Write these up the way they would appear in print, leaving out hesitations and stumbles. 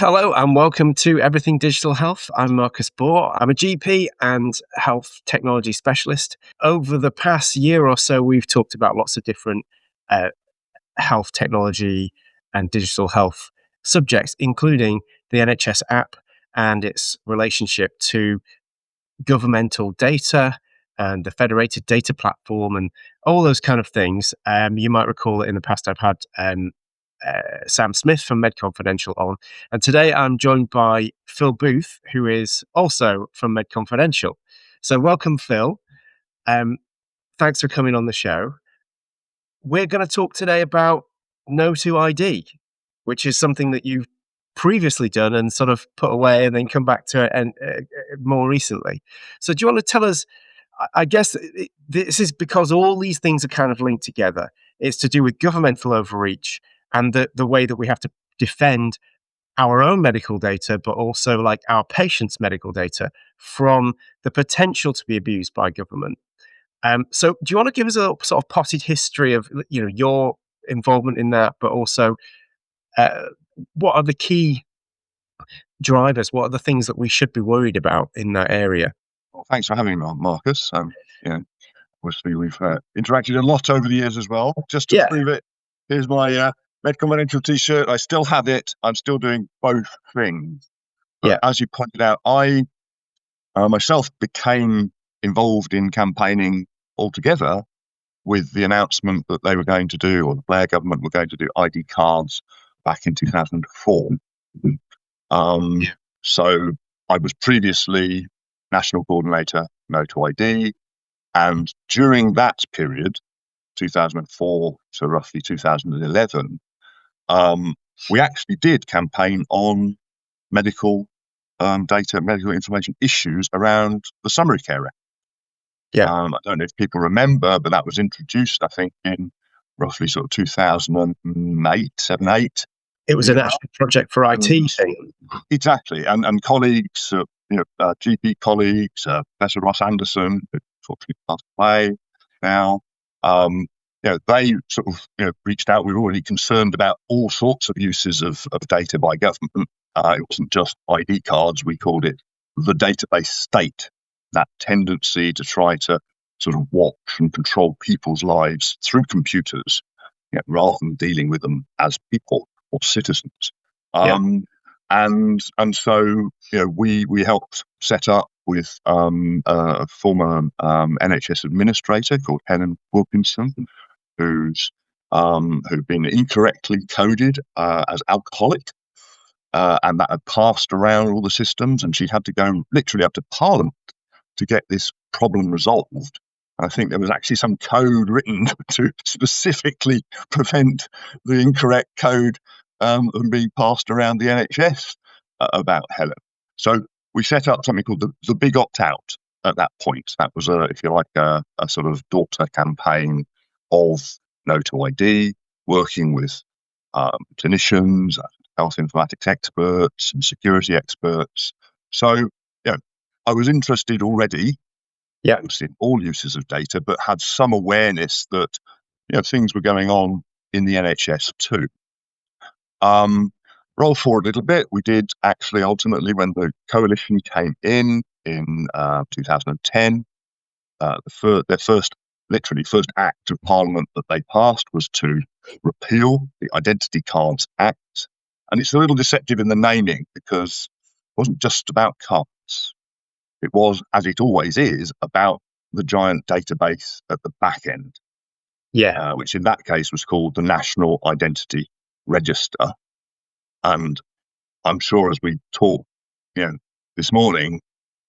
Hello and welcome to Everything Digital Health. I'm Marcus Bohr. I'm a GP and health technology specialist. Over the past year or so, we've talked about lots of different health technology and digital health subjects, including the NHS app and its relationship to governmental data and the federated data platform and all those kind of things. You might recall that in the past I've had Sam Smith from Med Confidential on. And today I'm joined by Phil Booth, who is also from Med Confidential. So welcome, Phil. Thanks for coming on the show. We're going to talk today about NO2ID, which is something that you've previously done and sort of put away and then come back to it and more recently. So do you want to tell us, I guess this is because all these things are kind of linked together. It's to do with governmental overreach and the way that we have to defend our own medical data, but also like our patients' medical data from the potential to be abused by government. So do you want to give us a sort of potted history of your involvement in that, but also what are the key drivers? What are the things that we should be worried about in that area? Well, thanks for having me, Marcus. Obviously we've interacted a lot over the years as well. Just to prove it, here's my Med Confidential T-shirt. I still have it. I'm still doing both things. As you pointed out, I myself became involved in campaigning altogether with the announcement that they were going to do, or the Blair government were going to do ID cards back in 2004. So I was previously National Coordinator, NO2ID, and during that period, 2004 to roughly 2011, we actually did campaign on medical data, medical information issues around the Summary Care Act. I don't know if people remember, but that was introduced, I think, in roughly sort of 2008, 7, 8. It was a national project for IT thing. Exactly. And colleagues, GP colleagues, Professor Ross Anderson, who unfortunately passed away now, they sort of reached out. We were already concerned about all sorts of uses of data by government. It wasn't just ID cards. We called it the database state, that tendency to try to sort of watch and control people's lives through computers, rather than dealing with them as people or citizens. And so we helped set up with a former NHS administrator called Helen Wilkinson, who'd been incorrectly coded as alcoholic, and that had passed around all the systems, and she'd had to go literally up to Parliament to get this problem resolved. I think there was actually some code written to specifically prevent the incorrect code from being passed around the NHS about Helen. So we set up something called the Big Opt-out at that point. That was, if you like, a sort of daughter campaign of NO2ID, working with clinicians, health informatics experts, and security experts. So, I was interested already in all uses of data, but had some awareness that things were going on in the NHS too. Roll forward a little bit. We did actually ultimately, when the coalition came in 2010, their first act of Parliament that they passed was to repeal the Identity Cards Act. And it's a little deceptive in the naming, because it wasn't just about cards. It was, as it always is, about the giant database at the back end, which in that case was called the National Identity Register. And I'm sure as we talk, this morning,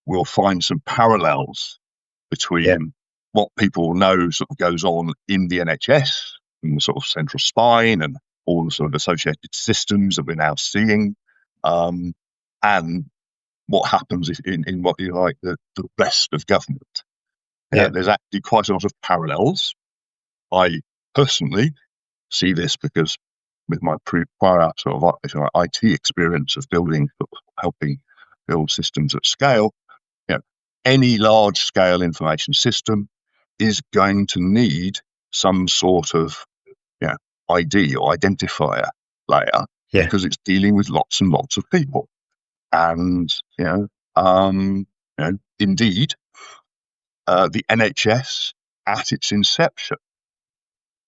we'll find some parallels between what people know sort of goes on in the NHS, in the sort of central spine and all the sort of associated systems that we're now seeing, and what happens in what you like the rest of government. There's actually quite a lot of parallels. I personally see this because with my prior sort of IT experience of helping build systems at scale, any large scale information system is going to need some sort of ID or identifier layer Yeah. because it's dealing with lots and lots of people. And, indeed, the NHS at its inception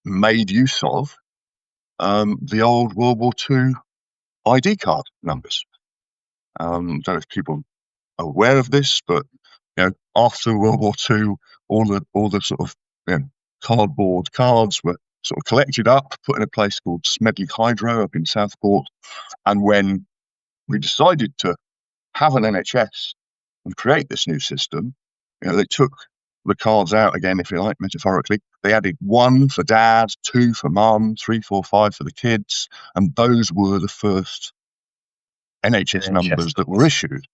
made use of the old World War II ID card numbers. I don't know if people are aware of this, but after World War II, all the sort of cardboard cards were sort of collected up, put in a place called Smedley Hydro up in Southport. And when we decided to have an NHS and create this new system, they took the cards out again, if you like, metaphorically. They added 1 for dad, 2 for mum, 3, 4, 5 for the kids, and those were the first NHS numbers that were issued.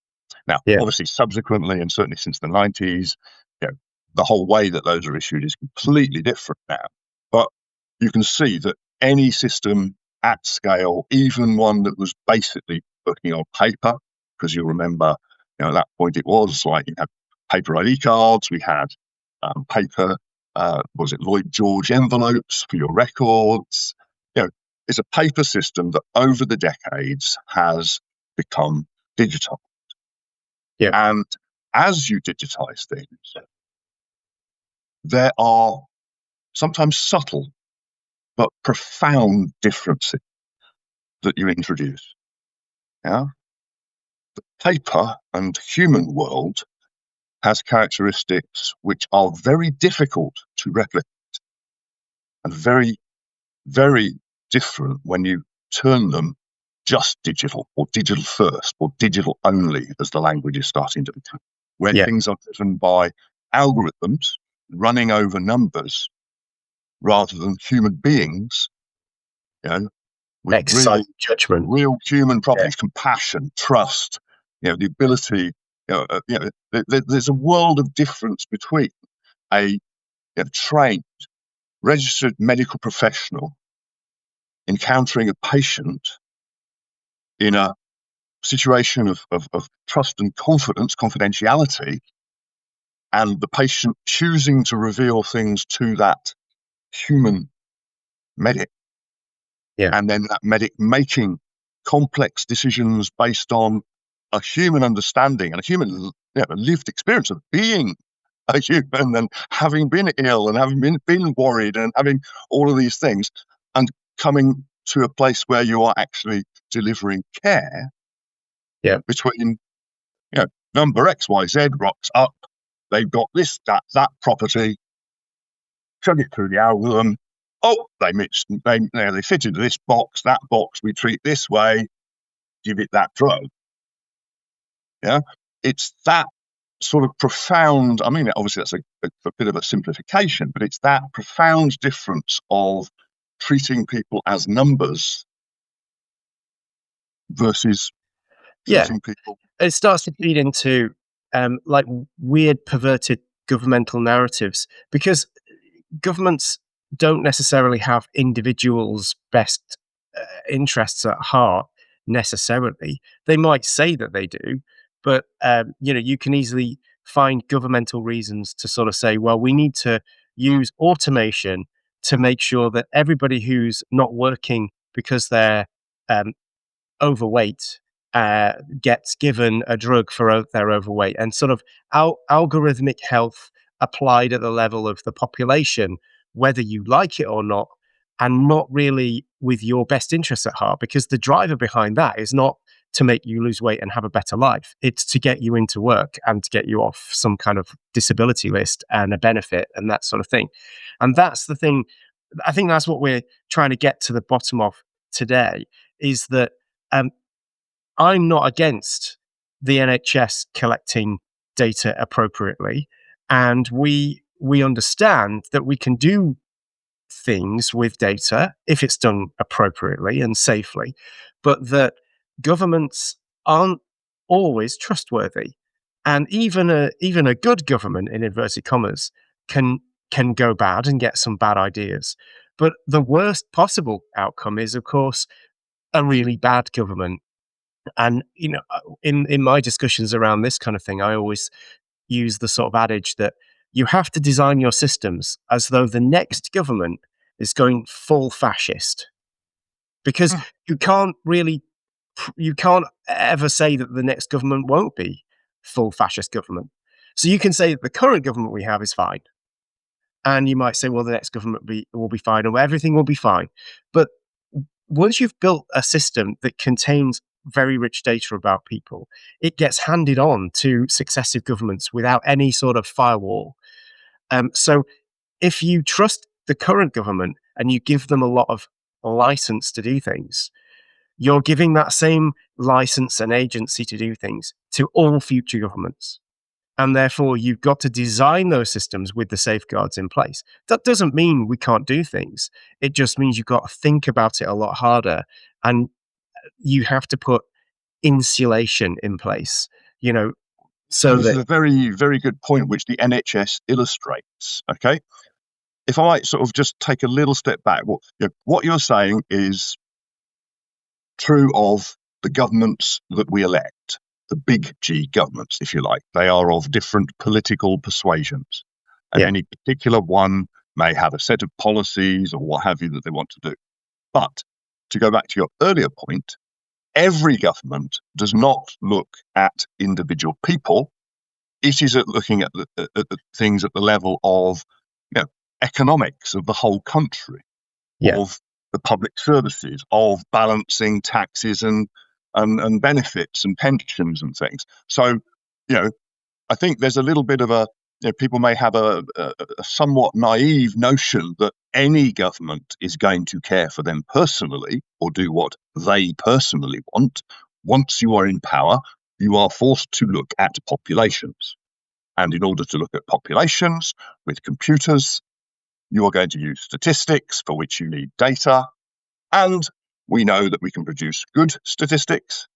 Now, obviously, subsequently, and certainly since the 90s, the whole way that those are issued is completely different now. But you can see that any system at scale, even one that was basically working on paper, because you'll remember, at that point it was like you had paper ID cards, we had paper, was it Lloyd George envelopes for your records? It's a paper system that over the decades has become digital. And as you digitize things, there are sometimes subtle but profound differences that you introduce. The paper and human world has characteristics which are very difficult to replicate and very, very different when you turn them just digital or digital first or digital only, as the language is starting to become, where things are driven by algorithms running over numbers rather than human beings, with real judgment, real human properties, compassion, trust, the ability. There's a world of difference between a trained, registered medical professional encountering a patient in a situation of trust and confidence, confidentiality, and the patient choosing to reveal things to that human medic, and then that medic making complex decisions based on a human understanding and a human lived experience of being a human and having been ill and having been worried and having all of these things, and coming to a place where you are actually delivering care between number XYZ rocks up, they've got this, that property, chug it through the algorithm. Oh, they fit into this box, that box, we treat this way, give it that drug. It's that sort of profound, obviously that's a bit of a simplification, but it's that profound difference of treating people as numbers versus treating people. It starts to feed into like weird, perverted governmental narratives, because governments don't necessarily have individuals' best interests at heart necessarily. They might say that they do, but you can easily find governmental reasons to sort of say, well, we need to use automation to make sure that everybody who's not working because they're overweight gets given a drug for their overweight, and sort of algorithmic health applied at the level of the population, whether you like it or not, and not really with your best interests at heart, because the driver behind that is not to make you lose weight and have a better life. It's to get you into work and to get you off some kind of disability list and a benefit and that sort of thing. And that's the thing. I think that's what we're trying to get to the bottom of today, is that I'm not against the NHS collecting data appropriately, and we understand that we can do things with data if it's done appropriately and safely, but that governments aren't always trustworthy, and even a good government, in inverted commas, can go bad and get some bad ideas. But the worst possible outcome is, of course, a really bad government. And in my discussions around this kind of thing, I always use the sort of adage that you have to design your systems as though the next government is going full fascist. because you can't ever say that the next government won't be full fascist government. So you can say that the current government we have is fine. And you might say, well, the next government will be fine, or everything will be fine. But once you've built a system that contains very rich data about people, it gets handed on to successive governments without any sort of firewall. So if you trust the current government and you give them a lot of license to do things, you're giving that same license and agency to do things to all future governments. And therefore, you've got to design those systems with the safeguards in place. That doesn't mean we can't do things. It just means you've got to think about it a lot harder. And you have to put insulation in place, so this that... is a very, very good point, which the NHS illustrates. Okay. If I might sort of just take a little step back, what you're saying is true of the governments that we elect, the big G governments, if you like. They are of different political persuasions, and any particular one may have a set of policies or what have you that they want to do. But to go back to your earlier point, every government does not look at individual people. It is looking at things at the level of economics of the whole country, of the public services, of balancing taxes and benefits and pensions and things. So, I think there's a little bit of people may have a somewhat naive notion that any government is going to care for them personally or do what they personally want. Once you are in power, you are forced to look at populations. And in order to look at populations with computers, you are going to use statistics for which you need data. And we know that we can produce good statistics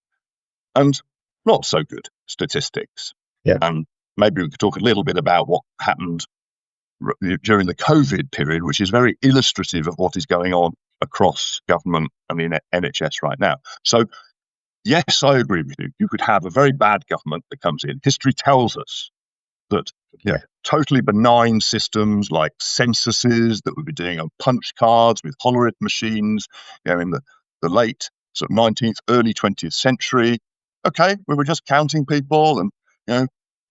and not so good statistics. And maybe we could talk a little bit about what happened during the COVID period, which is very illustrative of what is going on across government and the NHS right now. So, yes, I agree with you. You could have a very bad government that comes in. History tells us that totally benign systems like censuses that we'd be doing on punch cards with Hollerith machines, in the late sort of 19th, early 20th century. Okay, we were just counting people and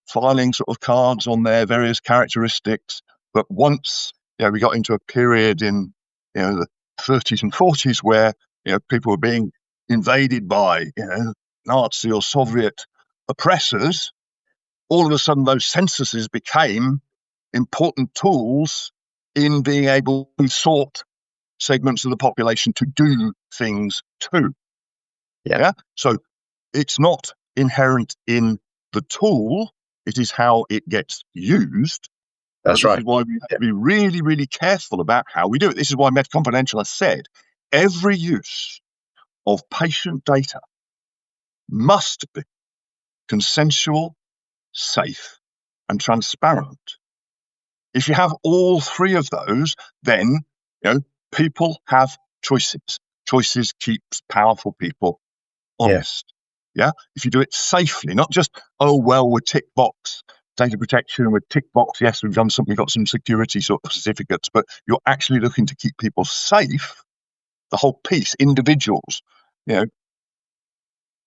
filing sort of cards on their various characteristics. But once we got into a period in the 30s and 40s where people were being invaded by Nazi or Soviet oppressors, all of a sudden those censuses became important tools in being able to sort segments of the population to do things too. So it's not inherent in the tool, it is how it gets used. That's right. This is why we have to be really, really careful about how we do it. This is why Med Confidential has said every use of patient data must be consensual, safe, and transparent. If you have all three of those, then people have choices. Choices keeps powerful people honest. If you do it safely, not just we're tick box data protection, we're tick box. Yes, we've done something, we've got some security sort of certificates, but you're actually looking to keep people safe. The whole piece, individuals,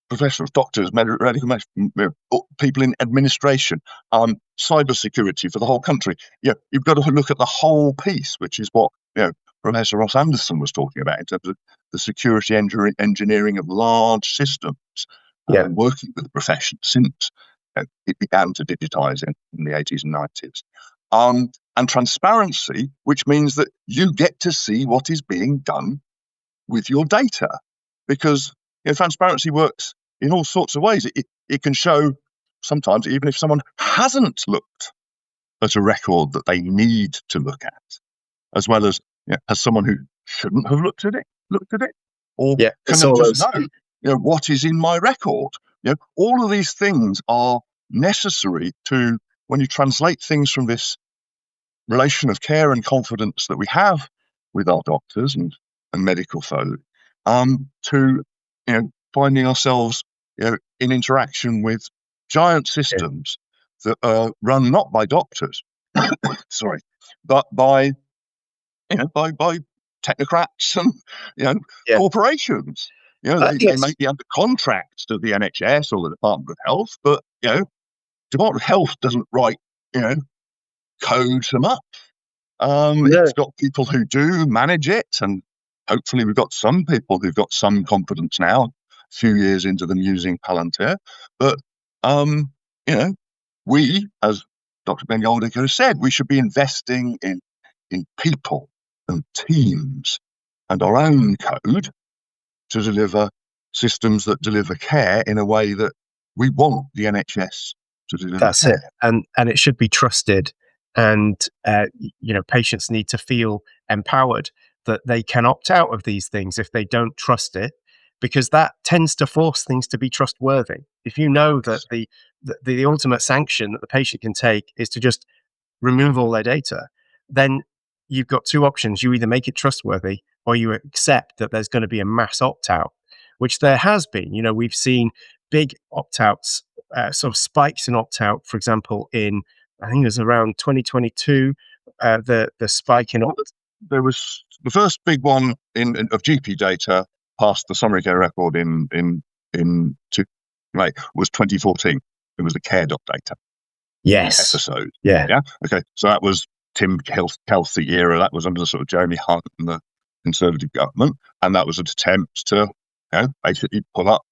professionals, doctors, medical people in administration, cybersecurity for the whole country. You've got to look at the whole piece, which is what Professor Ross Anderson was talking about in terms of the security engineering of large systems, working with the profession since it began to digitize in the 80s and 90s. And transparency, which means that you get to see what is being done with your data, because transparency works in all sorts of ways. It can show sometimes, even if someone hasn't looked at a record that they need to look at, as well as has someone who shouldn't have looked at it, or can it just know what is in my record. All of these things are necessary to, when you translate things from this relation of care and confidence that we have with our doctors and medical folk, to finding ourselves in interaction with giant systems that are run not by doctors, sorry, but by technocrats and corporations. They may be under contract to the NHS or the Department of Health, but Department of Health doesn't write code them up. It's got people who do manage it, and hopefully we've got some people who've got some confidence now, a few years into them using Palantir. But we, as Dr. Ben Goldacre has said, we should be investing in people and teams and our own code to deliver systems that deliver care in a way that we want the NHS to deliver. That's care. it, and it should be trusted, and patients need to feel empowered that they can opt out of these things if they don't trust it, because that tends to force things to be trustworthy. If you know that the ultimate sanction that the patient can take is to just remove all their data, then you've got two options. You either make it trustworthy or you accept that there's going to be a mass opt-out, which there has been. We've seen big opt-outs, sort of spikes in opt-out, for example, in, I think it was around 2022, the spike in opt-out. There was the first big one of GP data past the summary care record in was 2014. It was the care.data episode. Yeah. Okay. So that was Tim Kelsey era. That was under the sort of Jeremy Hunt and the Conservative government, and that was an attempt to basically pull up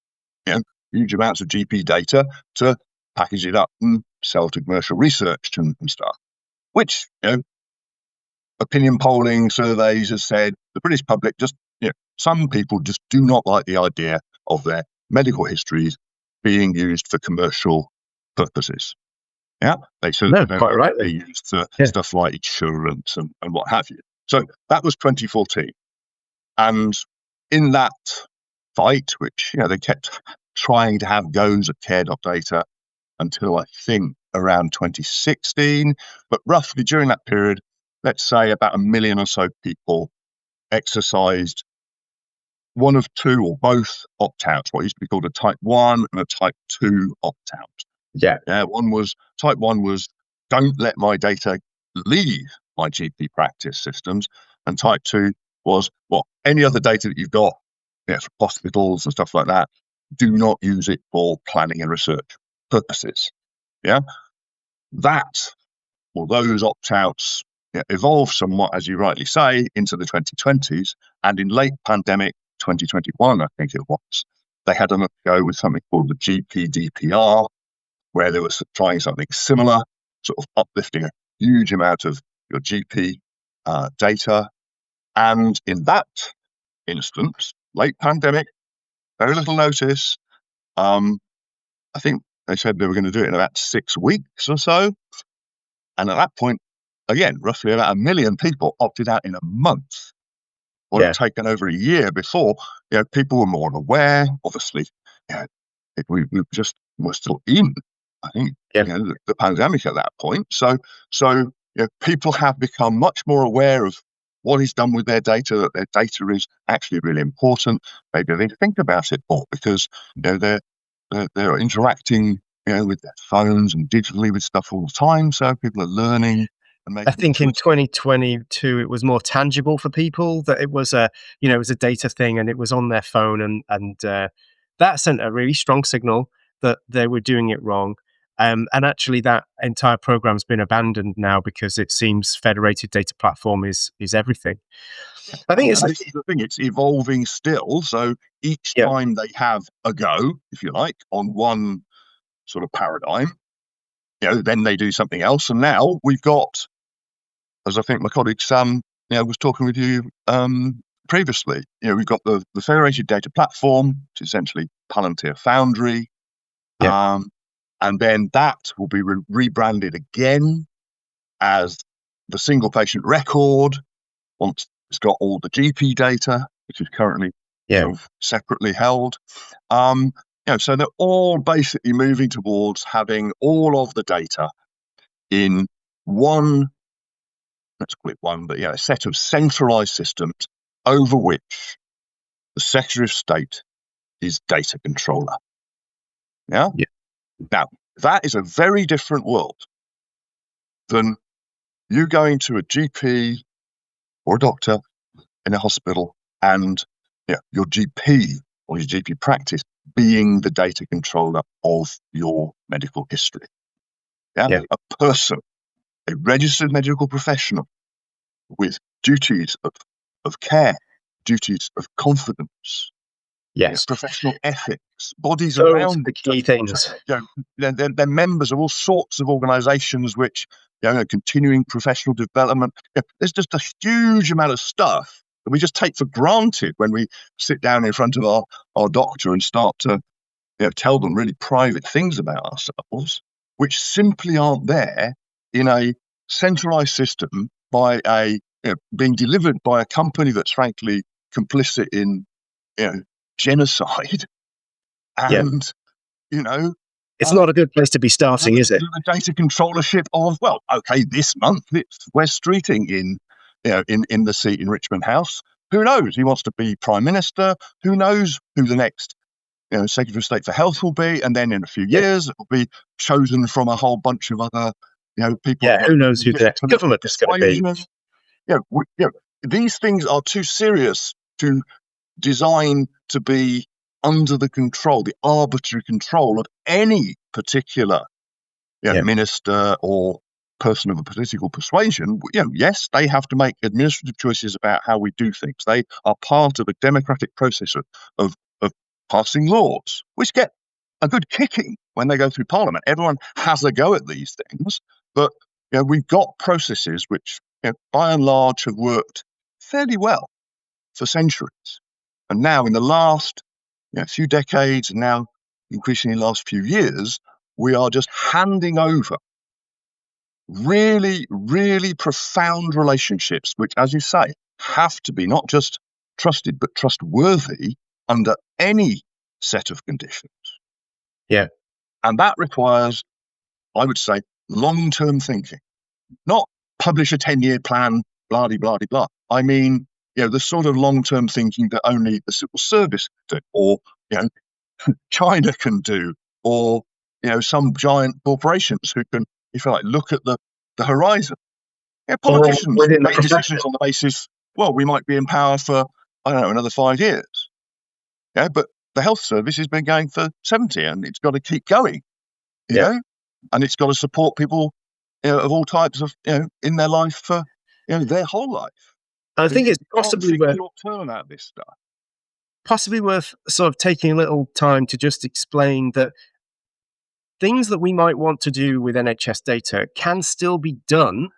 huge amounts of GP data to package it up and sell to commercial research and stuff. Which opinion polling surveys have said the British public some people just do not like the idea of their medical histories being used for commercial purposes. Yeah, they certainly don't quite right. They used stuff like insurance and what have you. So that was 2014, and in that fight, which they kept trying to have goes at care.data until I think around 2016, but roughly during that period, let's say about 1 million or so people exercised one of two or both opt-outs, what used to be called a type 1 and a type 2 opt-out. Yeah. Type 1 was don't let my data leave my GP practice systems, and type 2 was any other data that you've got from hospitals and stuff like that, do not use it for planning and research purposes. Yeah, those opt-outs evolved somewhat, as you rightly say, into the 2020s, and in late pandemic 2021, I think it was, they had a go with something called the GP DPR, where they were trying something similar, sort of uplifting a huge amount of your GP data. And in that instance, late pandemic, very little notice. I think they said they were going to do it in about 6 weeks or so. And at that point, again, roughly about 1 million people opted out in a month. What had taken over a year before, people were more aware. Obviously, we were still in, I think, the pandemic at that point. So people have become much more aware of what is done with their data, that their data is actually really important. Maybe they think about it more because they're interacting with their phones and digitally with stuff all the time. So people are learning. I think in 2022 it was more tangible for people that it was a data thing and it was on their phone, and that sent a really strong signal that they were doing it wrong. And actually, that entire program's been abandoned now because it seems federated data platform is everything. I think this is the thing; it's evolving still. So each time they have a go, if you like, on one sort of paradigm, then they do something else. And now we've got, as I think my colleague Sam was talking with you previously, we've got the federated data platform, which is essentially Palantir Foundry. And then that will be rebranded again as the single patient record once it's got all the GP data, which is currently sort of separately held. So they're all basically moving towards having all of the data in one, let's call it one, but a set of centralized systems over which the Secretary of State is data controller. Yeah. Now, that is a very different world than you going to a GP or a doctor in a hospital and your GP or your GP practice being the data controller of your medical history. Yeah. A person, a registered medical professional with duties of care, duties of confidence, Yes. professional ethics, bodies Those around the key things. they're members of all sorts of organisations which continuing professional development. There's just a huge amount of stuff that we just take for granted when we sit down in front of our doctor and start to tell them really private things about ourselves, which simply aren't there in a centralised system by being delivered by a company that's frankly complicit in genocide. And it's not a good place to be starting, is it? The data controllership of, well, okay, this month it's Wes Streeting in the seat in Richmond House. Who knows? He wants to be Prime Minister. Who knows who the next Secretary of State for Health will be? And then in a few years it will be chosen from a whole bunch of other people. Yeah, who knows who the next government is going to be? These things are too serious to design to be under the control, the arbitrary control of any particular minister or person of a political persuasion. Yes, they have to make administrative choices about how we do things. They are part of a democratic process of passing laws, which get a good kicking when they go through Parliament. Everyone has a go at these things, but we've got processes which, by and large, have worked fairly well for centuries. And now, in the last few decades, and now increasingly the last few years, we are just handing over really, really profound relationships, which, as you say, have to be not just trusted, but trustworthy under any set of conditions. Yeah. And that requires, I would say, long-term thinking, not publish a 10-year plan, blah, blah, blah, blah. I mean, the sort of long-term thinking that only the civil service can do, or, China can do, or, some giant corporations who can, if you like, look at the horizon. Politicians make decisions on the basis, well, we might be in power for, I don't know, another 5 years. But the health service has been going for 70 and it's got to keep going, you know, and it's got to support people of all types of, in their life for, their whole life. I think it's possibly worth short-term out this stuff. Possibly worth sort of taking a little time to just explain that things that we might want to do with NHS data can still be done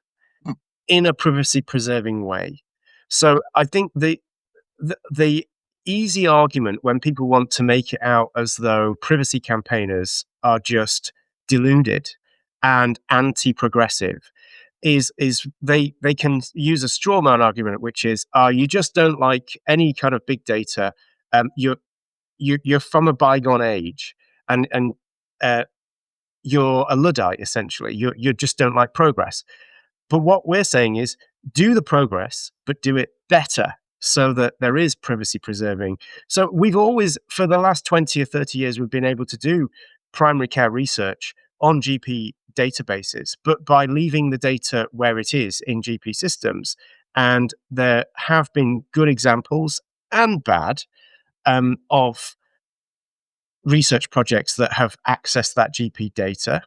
in a privacy-preserving way. So I think the easy argument when people want to make it out as though privacy campaigners are just deluded and anti-progressive is they can use a straw man argument, which is, you just don't like any kind of big data. You're from a bygone age, and you're a Luddite, essentially. You just don't like progress. But what we're saying is, do the progress, but do it better, so that there is privacy preserving. So we've always, for the last 20 or 30 years, we've been able to do primary care research on GP databases, but by leaving the data where it is in GP systems. And there have been good examples and bad of research projects that have accessed that GP data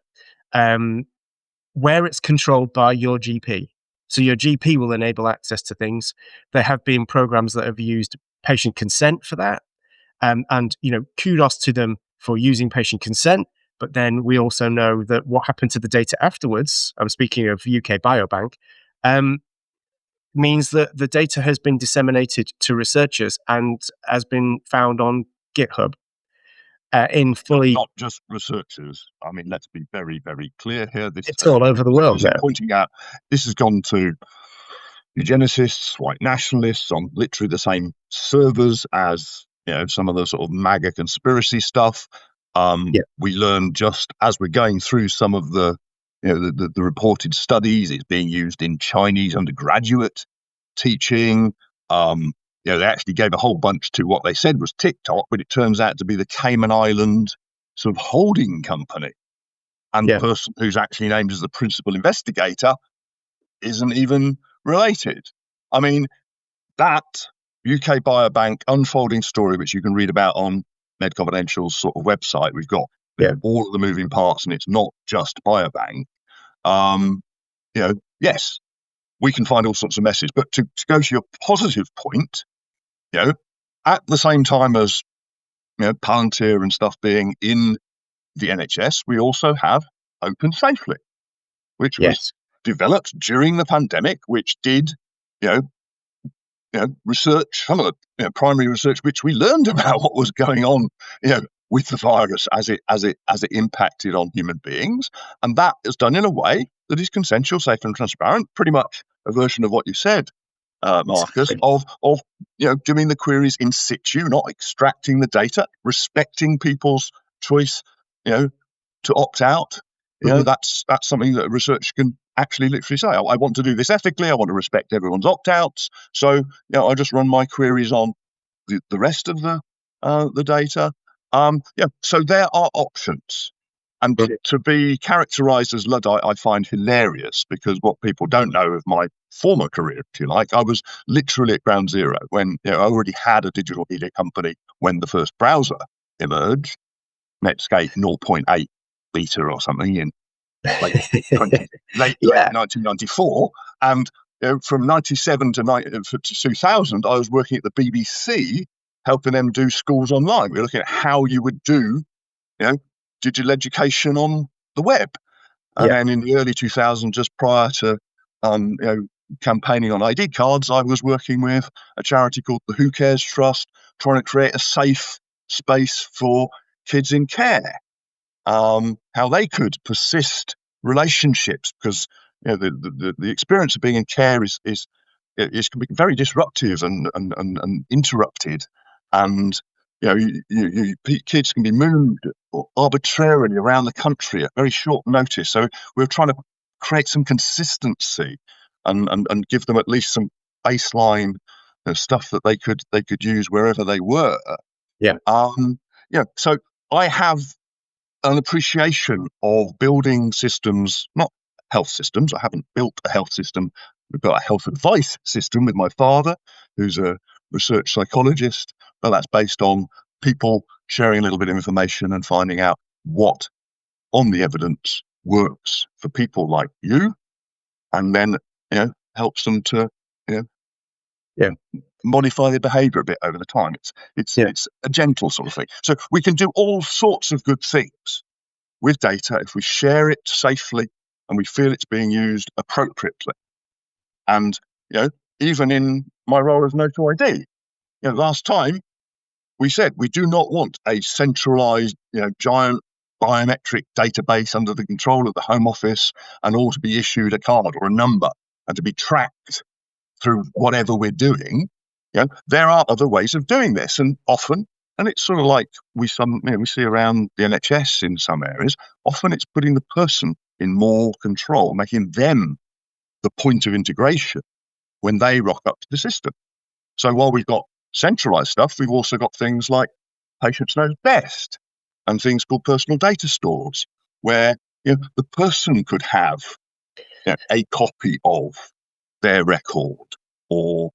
where it's controlled by your GP. So your GP will enable access to things. There have been programs that have used patient consent for that. And kudos to them for using patient consent. But then we also know that what happened to the data afterwards, I'm speaking of UK Biobank, means that the data has been disseminated to researchers and has been found on GitHub. In fully, not just researchers. I mean, let's be very, very clear here. It's all over the world now. Pointing out, this has gone to eugenicists, white nationalists on literally the same servers as some of the sort of MAGA conspiracy stuff. We learn just as we're going through some of the reported studies, it's being used in Chinese undergraduate teaching. They actually gave a whole bunch to what they said was TikTok, but it turns out to be the Cayman Island sort of holding company. And the person who's actually named as the principal investigator isn't even related. I mean, that UK Biobank unfolding story, which you can read about on Med Confidential's sort of website, we've got all of the moving parts, and it's not just Biobank. Yes, we can find all sorts of messes. But to go to your positive point, at the same time as Palantir and stuff being in the NHS, we also have Open Safely, which was developed during the pandemic, which did, research, some of the primary research, which we learned about what was going on, with the virus as it impacted on human beings, and that is done in a way that is consensual, safe, and transparent. Pretty much a version of what you said, Marcus, of doing the queries in situ, not extracting the data, respecting people's choice, to opt out. That's something that research can actually literally say, I want to do this ethically, I want to respect everyone's opt-outs, so I just run my queries on the rest of the data. So there are options. And to be characterized as Luddite, I find hilarious, because what people don't know of my former career, if you like, I was literally at ground zero when I already had a digital media company when the first browser emerged, Netscape 0.8 beta or something in late 1994. And from 97 to 2000, I was working at the BBC, helping them do schools online. We were looking at how you would do, digital education on the web. And then in the early 2000s, just prior to campaigning on ID cards, I was working with a charity called the Who Cares Trust, trying to create a safe space for kids in care, how they could persist relationships, because the experience of being in care is can be very disruptive and interrupted, and kids can be moved arbitrarily around the country at very short notice. So we're trying to create some consistency and give them at least some baseline stuff that they could use wherever they were. So I have an appreciation of building systems, not health systems. I haven't built a health system. We've got a health advice system with my father, who's a research psychologist. But that's based on people sharing a little bit of information and finding out what on the evidence works for people like you, and then helps them to modify their behavior a bit over the time. It's a gentle sort of thing. So we can do all sorts of good things with data if we share it safely and we feel it's being used appropriately. And even in my role as NO2ID, last time we said we do not want a centralized, giant biometric database under the control of the Home Office, and all to be issued a card or a number and to be tracked through whatever we're doing. There are other ways of doing this, and often, and it's sort of like we see around the NHS in some areas, often it's putting the person in more control, making them the point of integration when they rock up to the system. So while we've got centralized stuff, we've also got things like Patients Knows Best and things called personal data stores, where the person could have a copy of their record, or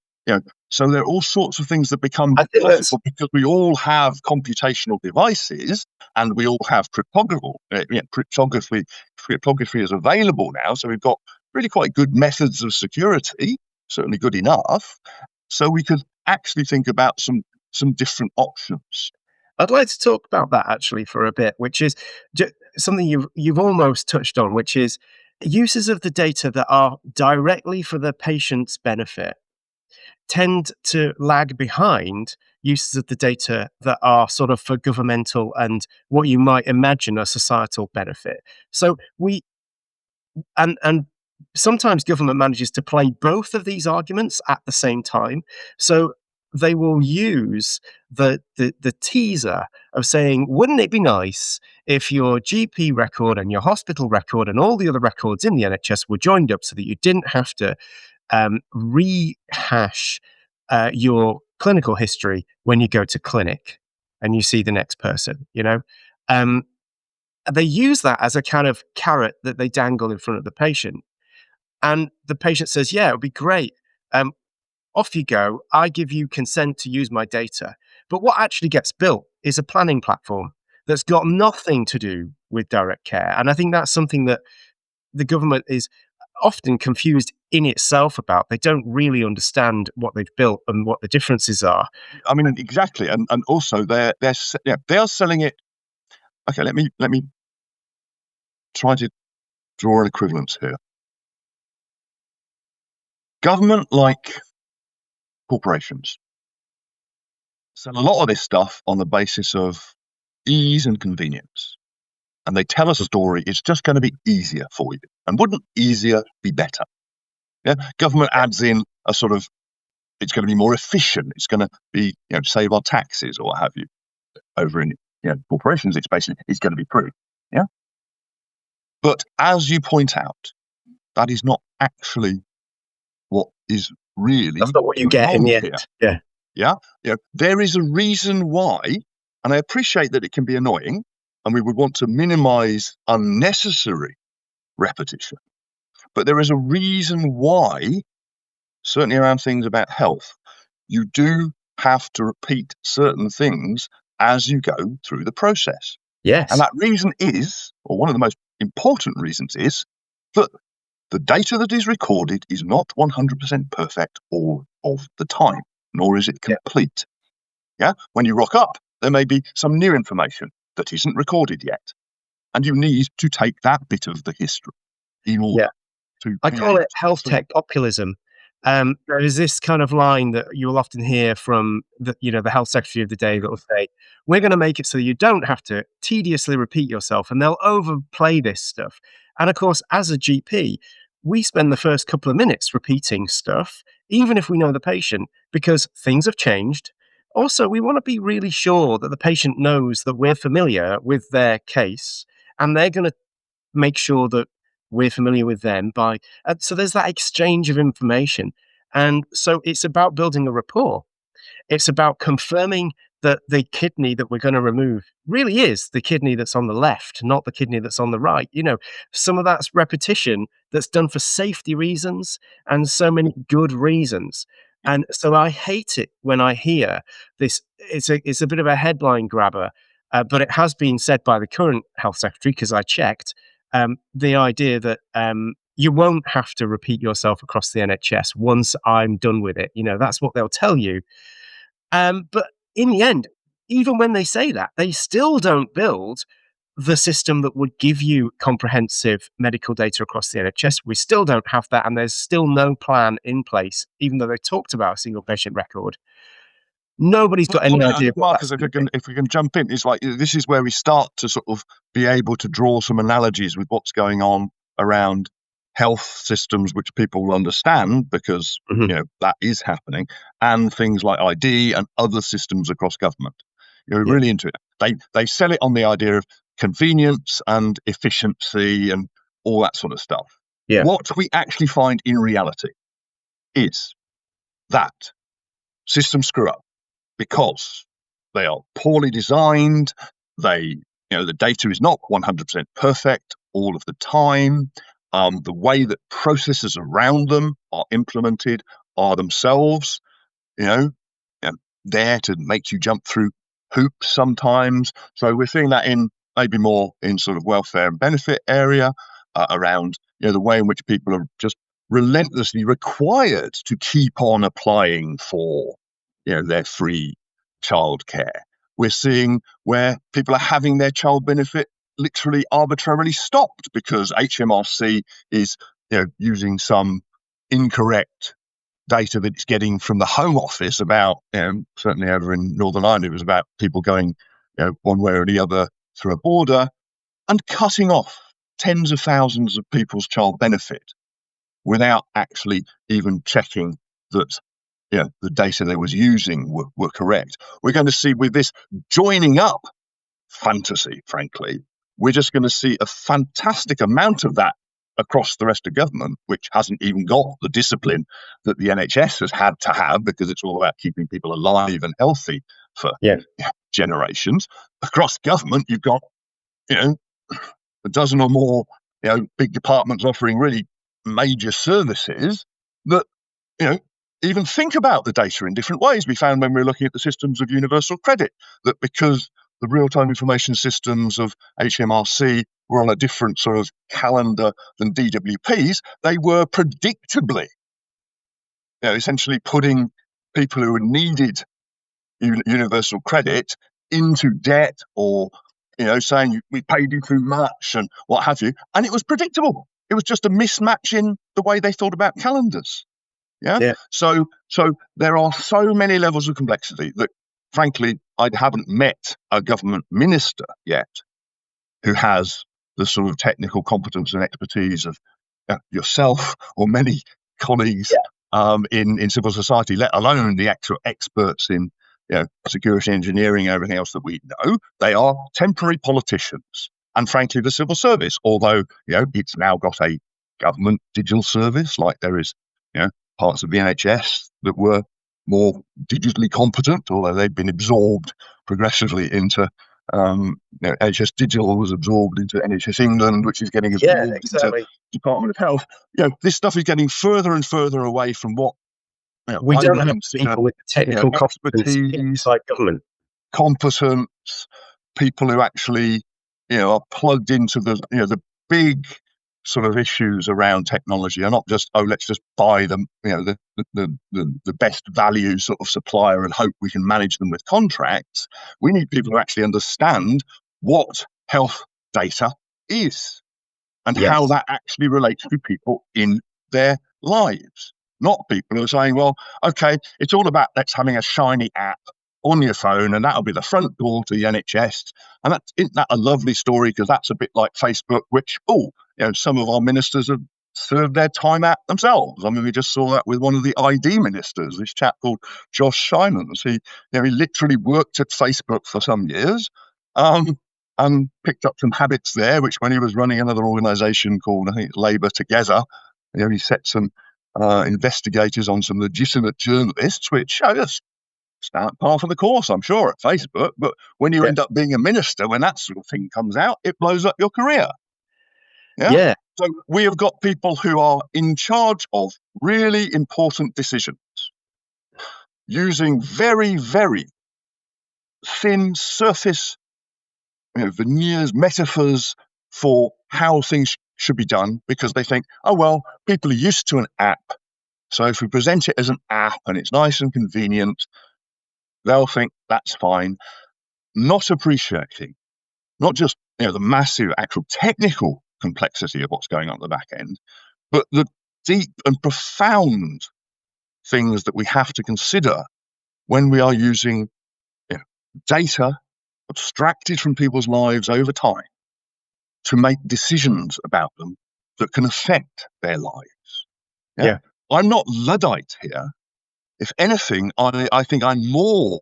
so there are all sorts of things that become possible because we all have computational devices and we all have cryptography is available now. So we've got really quite good methods of security, certainly good enough. So we could actually think about some different options. I'd like to talk about that actually for a bit, which is something you've almost touched on, which is uses of the data that are directly for the patient's benefit tend to lag behind uses of the data that are sort of for governmental and what you might imagine a societal benefit. So and sometimes government manages to play both of these arguments at the same time. So they will use the teaser of saying, wouldn't it be nice if your GP record and your hospital record and all the other records in the NHS were joined up so that you didn't have to rehash your clinical history when you go to clinic and you see the next person, they use that as a kind of carrot that they dangle in front of the patient. And the patient says, yeah, it would be great. off you go. I give you consent to use my data. But what actually gets built is a planning platform that's got nothing to do with direct care. And I think that's something that the government is often confused in itself about. They don't really understand what they've built and what the differences are. I mean, exactly, and also they're selling it. Okay, let me try to draw an equivalence here. Government, like corporations, sell a lot of this stuff on the basis of ease and convenience. And they tell us a story, it's just going to be easier for you. And wouldn't easier be better? Yeah. Government adds in a sort of, it's going to be more efficient. It's going to be, save our taxes or what have you. Over in corporations, it's basically, it's going to be free. Yeah. But as you point out, that is not actually what is really. That's not what you get in the end. Here. Yeah. There is a reason why, and I appreciate that it can be annoying, and we would want to minimize unnecessary repetition. But there is a reason why, certainly around things about health, you do have to repeat certain things as you go through the process. Yes. And that reason is, or one of the most important reasons is, that the data that is recorded is not 100% perfect all of the time, nor is it complete. Yeah. When you rock up, there may be some new information that isn't recorded yet. And you need to take that bit of the history in order to. I call it health tech populism. There is this kind of line that you will often hear from the health secretary of the day that will say, we're going to make it so you don't have to tediously repeat yourself, and they'll overplay this stuff. And of course, as a GP, we spend the first couple of minutes repeating stuff, even if we know the patient, because things have changed. Also, we want to be really sure that the patient knows that we're familiar with their case, and they're going to make sure that we're familiar with them so there's that exchange of information. And so it's about building a rapport. It's about confirming that the kidney that we're going to remove really is the kidney that's on the left, not the kidney that's on the right. Some of that's repetition that's done for safety reasons and so many good reasons. And so I hate it when I hear this. It's a bit of a headline grabber, but it has been said by the current health secretary, because I checked, the idea that you won't have to repeat yourself across the NHS once I'm done with it. That's what they'll tell you. But in the end, even when they say that, they still don't build the system that would give you comprehensive medical data across the NHS. We still don't have that, and there's still no plan in place, even though they talked about a single patient record. Nobody's got any idea. Marcus, if we can jump in, it's like this is where we start to sort of be able to draw some analogies with what's going on around health systems, which people will understand because that is happening, and things like ID and other systems across government. You're really into it. They sell it on the idea of convenience and efficiency and all that sort of stuff. Yeah. What we actually find in reality is that systems screw up because they are poorly designed. The data is not 100% perfect all of the time. The way that processes around them are implemented are themselves, there to make you jump through hoops sometimes. So we're seeing that in maybe more in sort of welfare and benefit area around, the way in which people are just relentlessly required to keep on applying for, their free childcare. We're seeing where people are having their child benefit literally arbitrarily stopped because HMRC is, using some incorrect data that it's getting from the Home Office about, certainly over in Northern Ireland, it was about people going, one way or the other through a border and cutting off tens of thousands of people's child benefit without actually even checking that, the data they was using were correct. We're going to see with this joining up fantasy, frankly, we're just going to see a fantastic amount of that across the rest of government, which hasn't even got the discipline that the NHS has had to have because it's all about keeping people alive and healthy for generations. Across government, you've got, a dozen or more, big departments offering really major services that, even think about the data in different ways. We found when we were looking at the systems of universal credit that because the real-time information systems of HMRC were on a different sort of calendar than DWP's, they were predictably, essentially putting people who needed universal credit into debt, or saying we paid you too much and what have you, and it was predictable. It was just a mismatch in the way they thought about calendars. Yeah. So there are so many levels of complexity that, frankly, I haven't met a government minister yet who has the sort of technical competence and expertise of yourself or many colleagues in civil society, let alone the actual experts in security engineering and everything else that we know. They are temporary politicians. And frankly, the civil service, although it's now got a government digital service, like there is parts of the NHS that were more digitally competent, although they've been absorbed progressively into NHS Digital was absorbed into NHS England, which is getting absorbed into Department of Health. This stuff is getting further and further away from what we don't have people with technical expertise inside government, competence, people who actually are plugged into the big sort of issues around technology are not just, let's just buy them, the best value sort of supplier and hope we can manage them with contracts. We need people who actually understand what health data is and how that actually relates to people in their lives. Not people who are saying, well, okay, it's all about let's having a shiny app on your phone, and that'll be the front door to the NHS. And isn't that a lovely story? Because that's a bit like Facebook, which, some of our ministers have served their time at themselves. I mean, we just saw that with one of the ID ministers, this chap called Josh Simons. He literally worked at Facebook for some years and picked up some habits there, which when he was running another organisation called, I think, Labour Together, he set some investigators on some legitimate journalists, which just start part of the course, I'm sure, at Facebook. But when you end up being a minister, when that sort of thing comes out, it blows up your career. Yeah. So we have got people who are in charge of really important decisions using very, very thin surface veneers, metaphors for how things should be done, because they think, people are used to an app. So if we present it as an app and it's nice and convenient, they'll think that's fine, not appreciating not just the massive actual technical complexity of what's going on at the back end, but the deep and profound things that we have to consider when we are using data abstracted from people's lives over time to make decisions about them that can affect their lives. I'm not Luddite here. If anything, I think I'm more.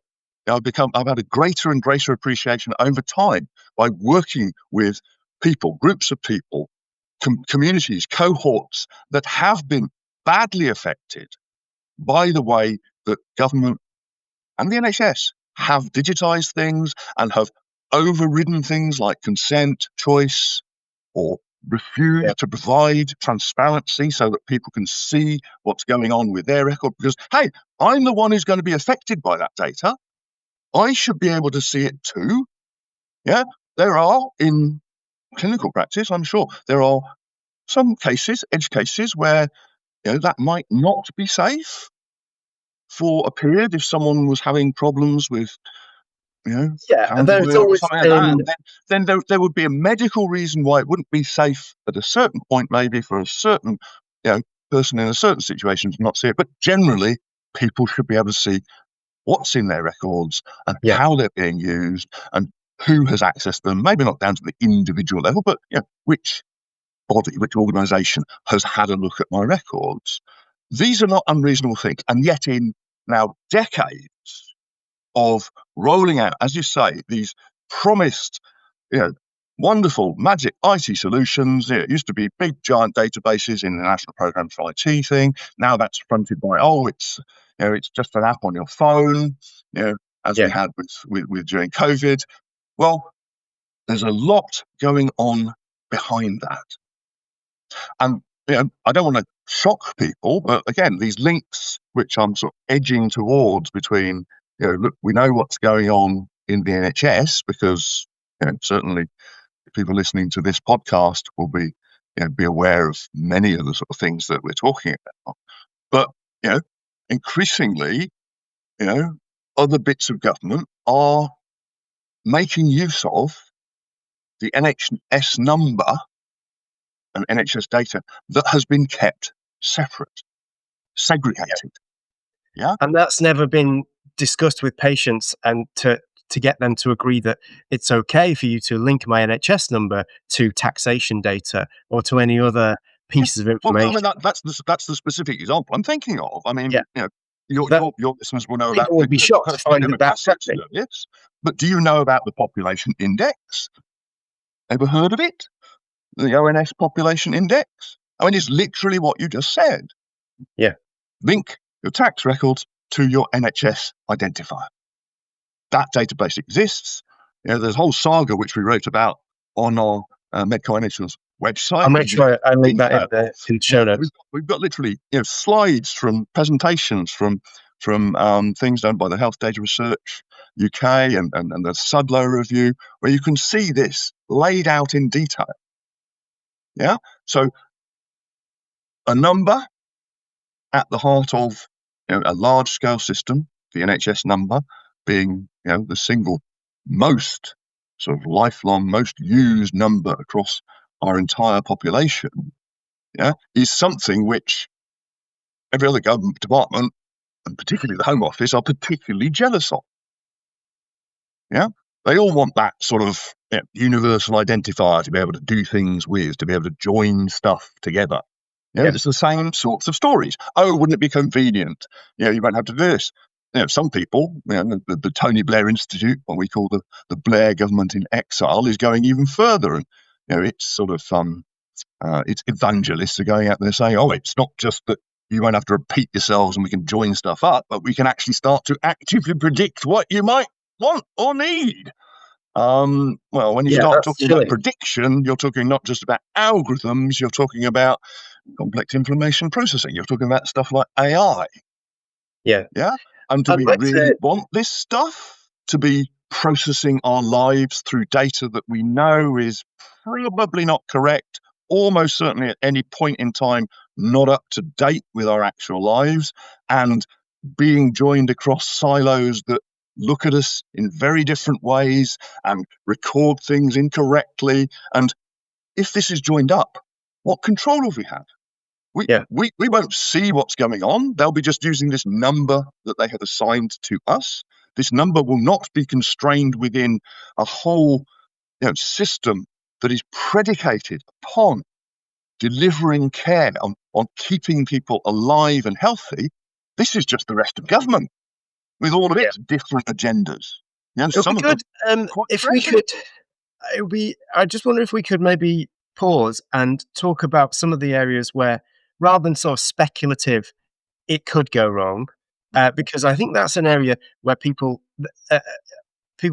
I've had a greater and greater appreciation over time by working with people, groups of people, communities, cohorts that have been badly affected by the way that government and the NHS have digitized things and have overridden things like consent, choice, or refuse to provide transparency so that people can see what's going on with their record. Because, hey, I'm the one who's going to be affected by that data. I should be able to see it too. Yeah, there are, in clinical practice, I'm sure, there are some cases, edge cases, where that might not be safe for a period if someone was having problems with and there's always then there would be a medical reason why it wouldn't be safe at a certain point, maybe for a certain person in a certain situation to not see it. But generally, people should be able to see what's in their records and how they're being used and who has accessed them. Maybe not down to the individual level, but which body, which organisation has had a look at my records. These are not unreasonable things, and yet in now decades of rolling out, as you say, these promised, wonderful magic IT solutions. It used to be big giant databases in the National Programme for IT thing. Now that's fronted by, it's just an app on your phone, as we had with during COVID. Well, there's a lot going on behind that. And I don't want to shock people, but again, these links which I'm sort of edging towards between, look, we know what's going on in the NHS because certainly people listening to this podcast will be aware of many of the sort of things that we're talking about. But increasingly, other bits of government are making use of the NHS number and NHS data that has been kept separate, segregated. Yeah. And that's never been discussed with patients, and to get them to agree that it's okay for you to link my NHS number to taxation data or to any other pieces of information. Well, I mean, that's the specific example I'm thinking of. I mean, your listeners will know about. People would be shocked to find that that's happening. Yes, but do you know about the population index? Ever heard of it? The ONS Population Index. I mean, it's literally what you just said. Yeah. Link your tax records to your NHS identifier. That database exists. There's a whole saga which we wrote about on our Medco NHS website. I'll make sure I link that in the show notes. We've got literally slides from presentations from things done by the Health Data Research UK and the Sudlow review, where you can see this laid out in detail. Yeah. So a number at the heart of a large scale system, the NHS number being the single most sort of lifelong, most used number across our entire population, is something which every other government department, and particularly the Home Office, are particularly jealous of. Yeah, they all want that sort of universal identifier to be able to do things with, to be able to join stuff together. It's the same sorts of stories. Oh, wouldn't it be convenient? You won't have to do this. Some people, the Tony Blair Institute, what we call the Blair government in exile, is going even further. And, it's sort of, it's evangelists are going out there saying, oh, it's not just that you won't have to repeat yourselves and we can join stuff up, but we can actually start to actively predict what you might want or need. Well, when you start talking about prediction, you're talking not just about algorithms, you're talking about complex information processing. You're talking about stuff like AI. Yeah. And do we really want this stuff to be processing our lives through data that we know is probably not correct, almost certainly at any point in time not up to date with our actual lives, and being joined across silos that look at us in very different ways and record things incorrectly? And if this is joined up, what control have we had? We won't see what's going on. They'll be just using this number that they have assigned to us. This number will not be constrained within a whole system that is predicated upon delivering care, on keeping people alive and healthy. This is just the rest of government with all of its different agendas. If we could, I just wonder if we could maybe pause and talk about some of the areas where, rather than sort of speculative, it could go wrong, because I think that's an area where people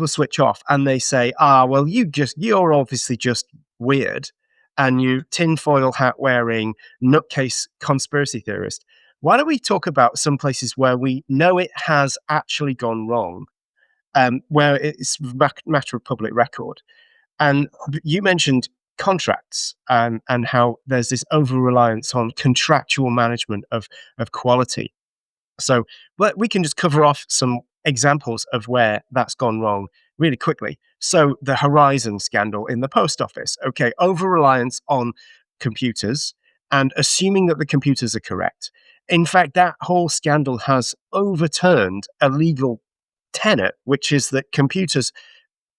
switch off and they say, well, you're obviously just weird, and you tinfoil hat wearing nutcase conspiracy theorist. Why don't we talk about some places where we know it has actually gone wrong, where it's a matter of public record? And you mentioned contracts and how there's this over-reliance on contractual management of quality. So we can just cover off some examples of where that's gone wrong really quickly. So the Horizon scandal in the post office. Okay, over-reliance on computers and assuming that the computers are correct. In fact, that whole scandal has overturned a legal tenet, which is that computers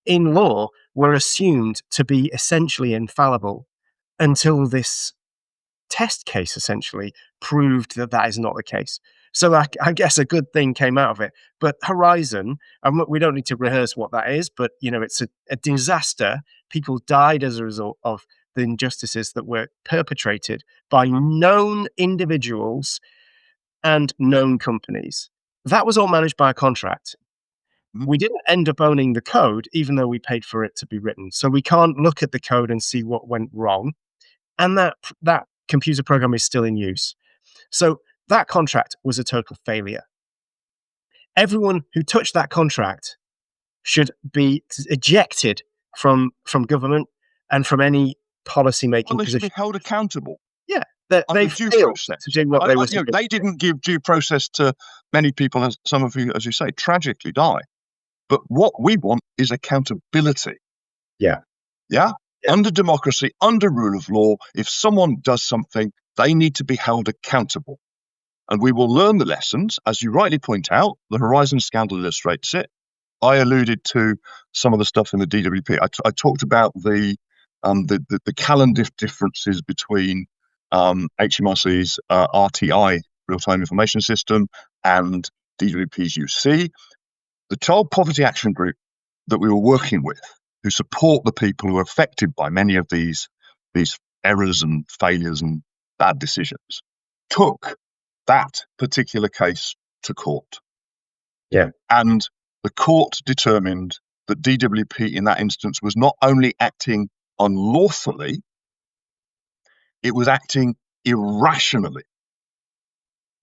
in law were assumed to be essentially infallible until this test case essentially proved that that is not the case. So I guess a good thing came out of it. But Horizon, we don't need to rehearse what that is, but it's a disaster. People died as a result of the injustices that were perpetrated by known individuals and known companies. That was all managed by a contract. We didn't end up owning the code, even though we paid for it to be written. So we can't look at the code and see what went wrong. And that computer program is still in use. So that contract was a total failure. Everyone who touched that contract should be ejected from government and from any policy making Well, they should position. be held accountable. Yeah, they Under due failed process. to do what they were supposed to They didn't give due process to many people, as some of you, as you say, tragically die. But what we want is accountability. Yeah. Yeah? Yeah. Under democracy, under rule of law, if someone does something, they need to be held accountable. And we will learn the lessons. As you rightly point out, the Horizon scandal illustrates it. I alluded to some of the stuff in the DWP. I talked about the calendar differences between HMRC's RTI, Real-Time Information System, and DWP's UC. The Child Poverty Action Group that we were working with, who support the people who are affected by many of these errors and failures and bad decisions, took that particular case to court. Yeah. And the court determined that DWP in that instance was not only acting unlawfully, it was acting irrationally.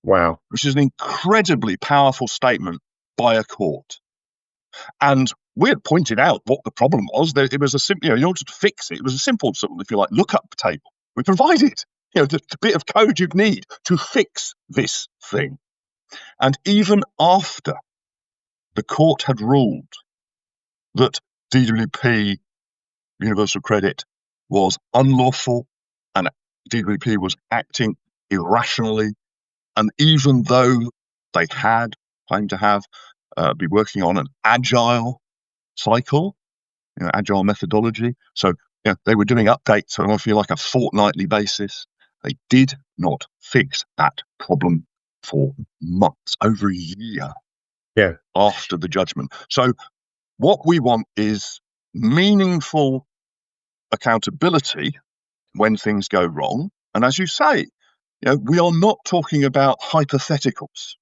Wow. Which is an incredibly powerful statement by a court. And we had pointed out what the problem was. It was a simple, in order to fix it, it was a simple sort of, if you like, lookup table. We provided, the bit of code you'd need to fix this thing. And even after the court had ruled that DWP Universal Credit was unlawful and DWP was acting irrationally, and even though they had claimed to have be working on an agile cycle, agile methodology, so they were doing updates on, if you like, a fortnightly basis, they did not fix that problem for months, over a year after the judgment. So what we want is meaningful accountability when things go wrong. And as you say, we are not talking about hypotheticals.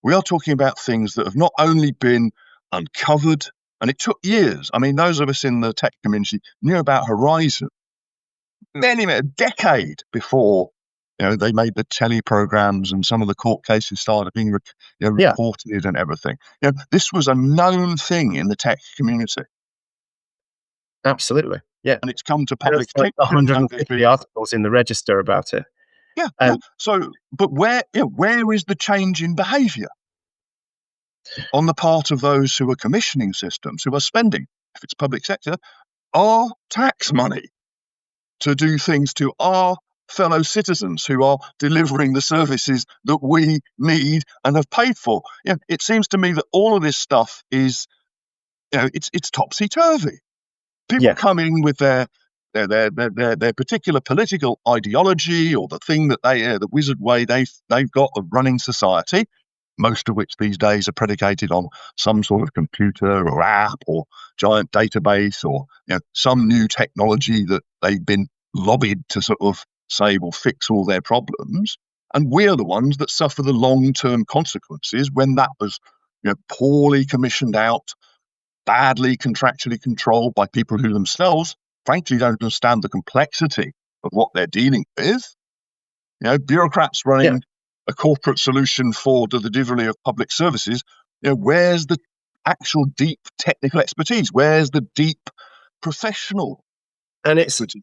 We are talking about things that have not only been uncovered, and it took years. I mean, those of us in the tech community knew about Horizon a decade before they made the telly programs and some of the court cases started being reported and everything. This was a known thing in the tech community. Absolutely. Yeah. And it's come to public attention. Like 150 articles in the Register about it. Yeah. So, but where is the change in behaviour on the part of those who are commissioning systems, who are spending, if it's public sector, our tax money to do things to our fellow citizens who are delivering the services that we need and have paid for? It seems to me that all of this stuff is, it's topsy-turvy. People come in with their particular political ideology, or the thing that the wizard way they've got of running society, most of which these days are predicated on some sort of computer or app or giant database or some new technology that they've been lobbied to sort of say will fix all their problems. And we're the ones that suffer the long-term consequences when that was poorly commissioned out, badly contractually controlled by people who themselves, frankly, don't understand the complexity of what they're dealing with. Bureaucrats running a corporate solution for the delivery of public services. Where's the actual deep technical expertise? Where's the deep professional? And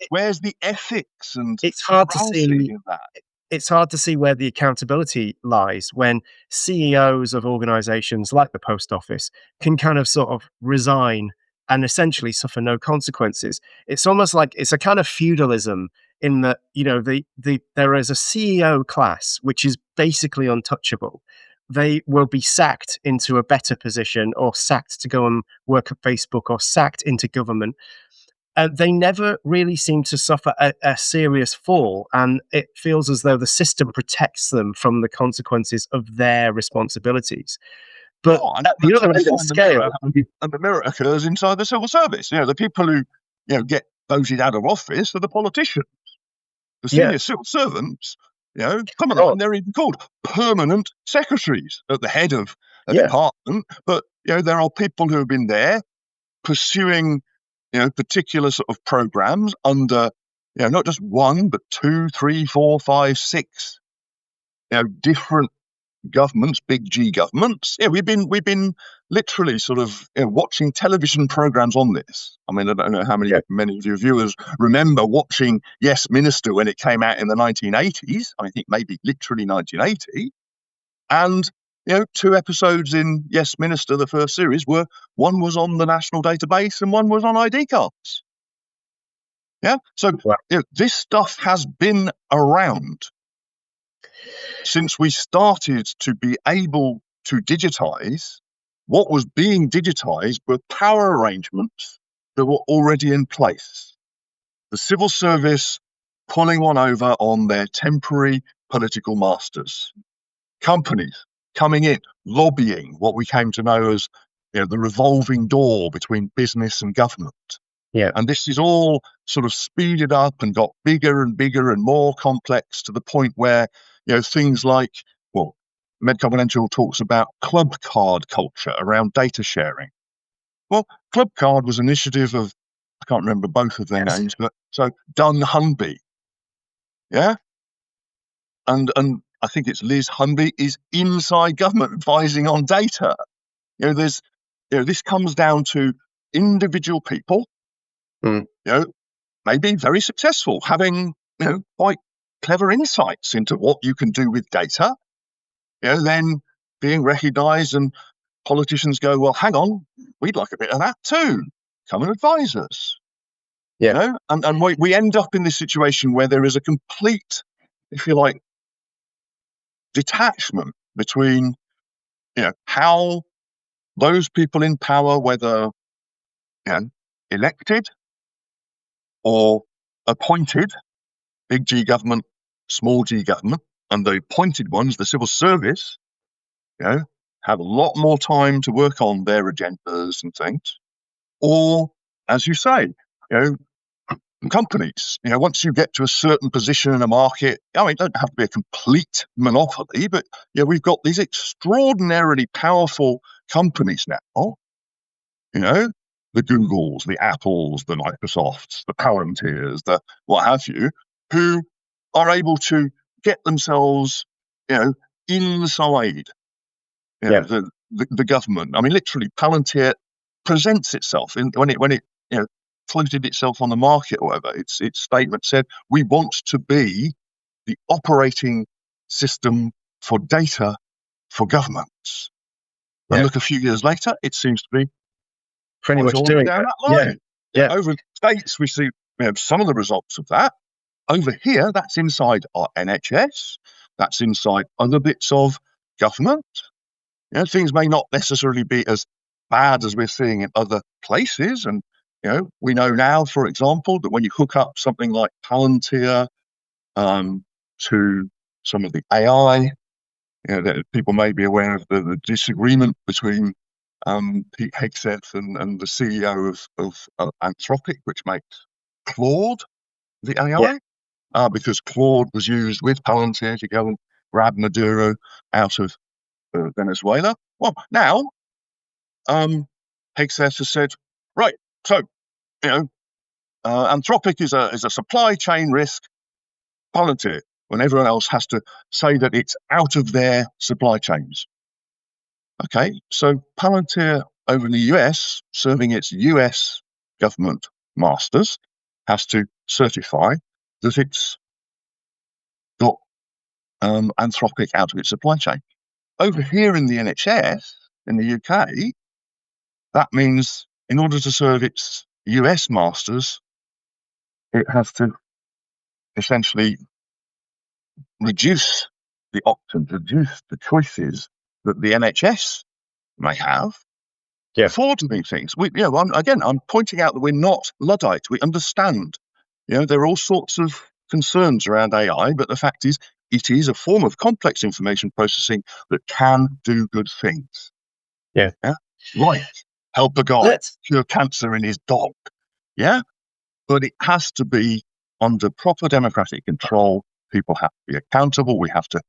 where's the ethics? And it's hard to see in that. It's hard to see where the accountability lies when CEOs of organizations like the post office can kind of sort of resign and essentially suffer no consequences. It's almost like it's a kind of feudalism in that, there is a CEO class which is basically untouchable. They will be sacked into a better position, or sacked to go and work at Facebook, or sacked into government. They never really seem to suffer a serious fall, and it feels as though the system protects them from the consequences of their responsibilities. But at the other end of the scale, and the mirror occurs inside the civil service. The people who get voted out of office are the politicians. The senior civil servants, come on, and they're even called permanent secretaries at the head of a department. But there are people who have been there pursuing particular sort of programs under not just one, but 2, 3, 4, 5, 6, different governments, big G governments. We've been literally sort of watching television programs on this. I mean, I don't know how many of your viewers remember watching Yes Minister when it came out in the 1980s. I think maybe literally 1980. And 2 episodes in Yes Minister, the first series, one was on the national database and one was on ID cards. So this stuff has been around since we started to be able to digitize. What was being digitized were power arrangements that were already in place. The civil service pulling one over on their temporary political masters. Companies coming in, lobbying, what we came to know as the revolving door between business and government. And this is all sort of speeded up and got bigger and bigger and more complex to the point where things like, MedConfidential talks about Clubcard culture around data sharing. Well, Clubcard was an initiative of, I can't remember both of their names, but so Dunn Hunby. And I think it's Liz Hunby is inside government advising on data. This comes down to individual people, maybe very successful, having quite clever insights into what you can do with data, then being recognised, and politicians go, well, hang on, we'd like a bit of that too. Come and advise us. And we end up in this situation where there is a complete, if you like, detachment between how those people in power, whether elected or appointed, big G government, small G government, and the appointed ones, the civil service, have a lot more time to work on their agendas and things. Or, as you say, companies, once you get to a certain position in a market, it don't have to be a complete monopoly, but we've got these extraordinarily powerful companies now, the Googles, the Apples, the Microsofts, the Palantirs, the what have you, who are able to get themselves, inside the government. I mean, literally, Palantir presents itself when it floated itself on the market or whatever. Its statement said, "We want to be the operating system for data for governments." And look, a few years later, it seems to be pretty much doing down that line. Over in the States, we see some of the results of that. Over here, that's inside our NHS. That's inside other bits of government. Things may not necessarily be as bad as we're seeing in other places. And, we know now, for example, that when you hook up something like Palantir to some of the AI, that people may be aware of the disagreement between Pete Hegseth and the CEO of Anthropic, which makes Claude the AI, because Claude was used with Palantir to go and grab Maduro out of Venezuela. Well, now Hegseth has said, right, so Anthropic is a supply chain risk. Palantir, when everyone else has to say that it's out of their supply chains. Okay, so Palantir over in the US, serving its US government masters, has to certify that it's got Anthropic out of its supply chain. Over here in the NHS, in the UK, that means in order to serve its US masters, it has to essentially reduce the options, reduce the choices that the NHS may have for doing things. I'm pointing out that we're not Luddites. We understand. There are all sorts of concerns around AI, but the fact is, it is a form of complex information processing that can do good things. Like help a guy cure cancer in his dog. But it has to be under proper democratic control. People have to be accountable. We have to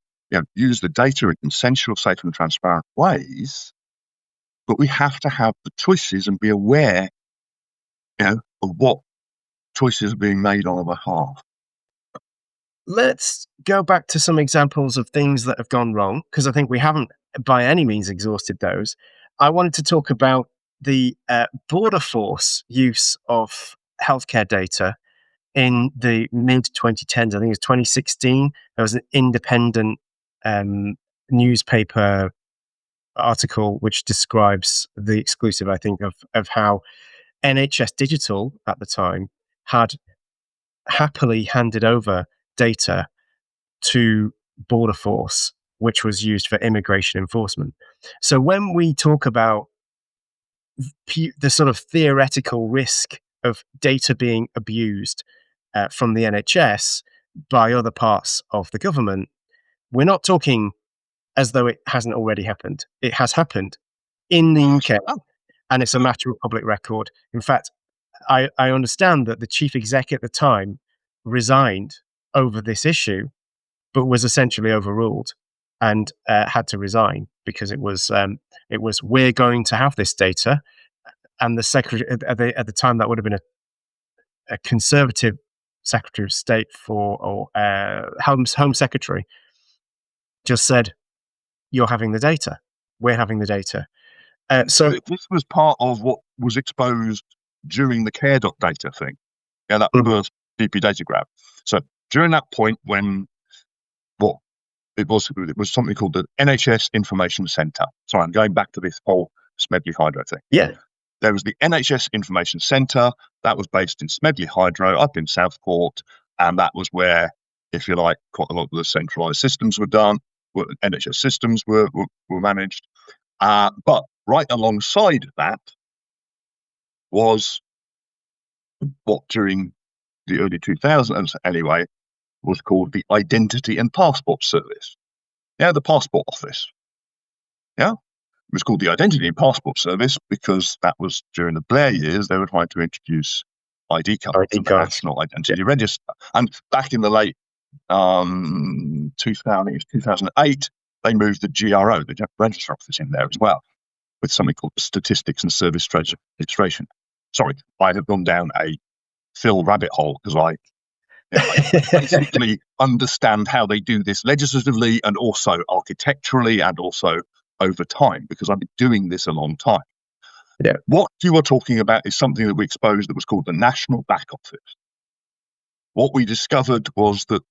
use the data in consensual, safe and transparent ways. But we have to have the choices and be aware of what choices are being made on our behalf. Let's go back to some examples of things that have gone wrong, because I think we haven't by any means exhausted those. I wanted to talk about the border force use of healthcare data in the mid 2010s. I think it was 2016. There was an independent newspaper article which describes the exclusive, I think, of how NHS Digital at the time had happily handed over data to Border Force, which was used for immigration enforcement. So when we talk about the sort of theoretical risk of data being abused from the NHS by other parts of the government, we're not talking as though it hasn't already happened. It has happened in the UK, and it's a matter of public record. In fact, I understand that the chief exec at the time resigned over this issue, but was essentially overruled and had to resign because it was we're going to have this data, and the secretary at the time, that would have been a conservative secretary of state or home secretary, just said, "You're having the data. We're having the data." So this was part of what was exposed during the care.data thing. Yeah, that first GP data grab. So during that point, when it was something called the NHS Information Centre. Sorry, I'm going back to this whole Smedley Hydro thing. Yeah. There was the NHS Information Centre that was based in Smedley Hydro up in Southport, and that was where, if you like, quite a lot of the centralised systems were done. NHS systems were managed. But right alongside that was what during the early 2000s anyway was called the Identity and Passport Service. Yeah, the Passport Office. Yeah, it was called the Identity and Passport Service because that was during the Blair years. They were trying to introduce ID cards to the National Identity Register. And back in the late 2008, they moved the GRO, the General Register Office, in there as well, with something called Statistics and Service Registration. Sorry, I have gone down a Phil rabbit hole because I basically understand how they do this legislatively and also architecturally and also over time, because I've been doing this a long time. Yeah. What you are talking about is something that we exposed that was called the National Back Office. What we discovered was that,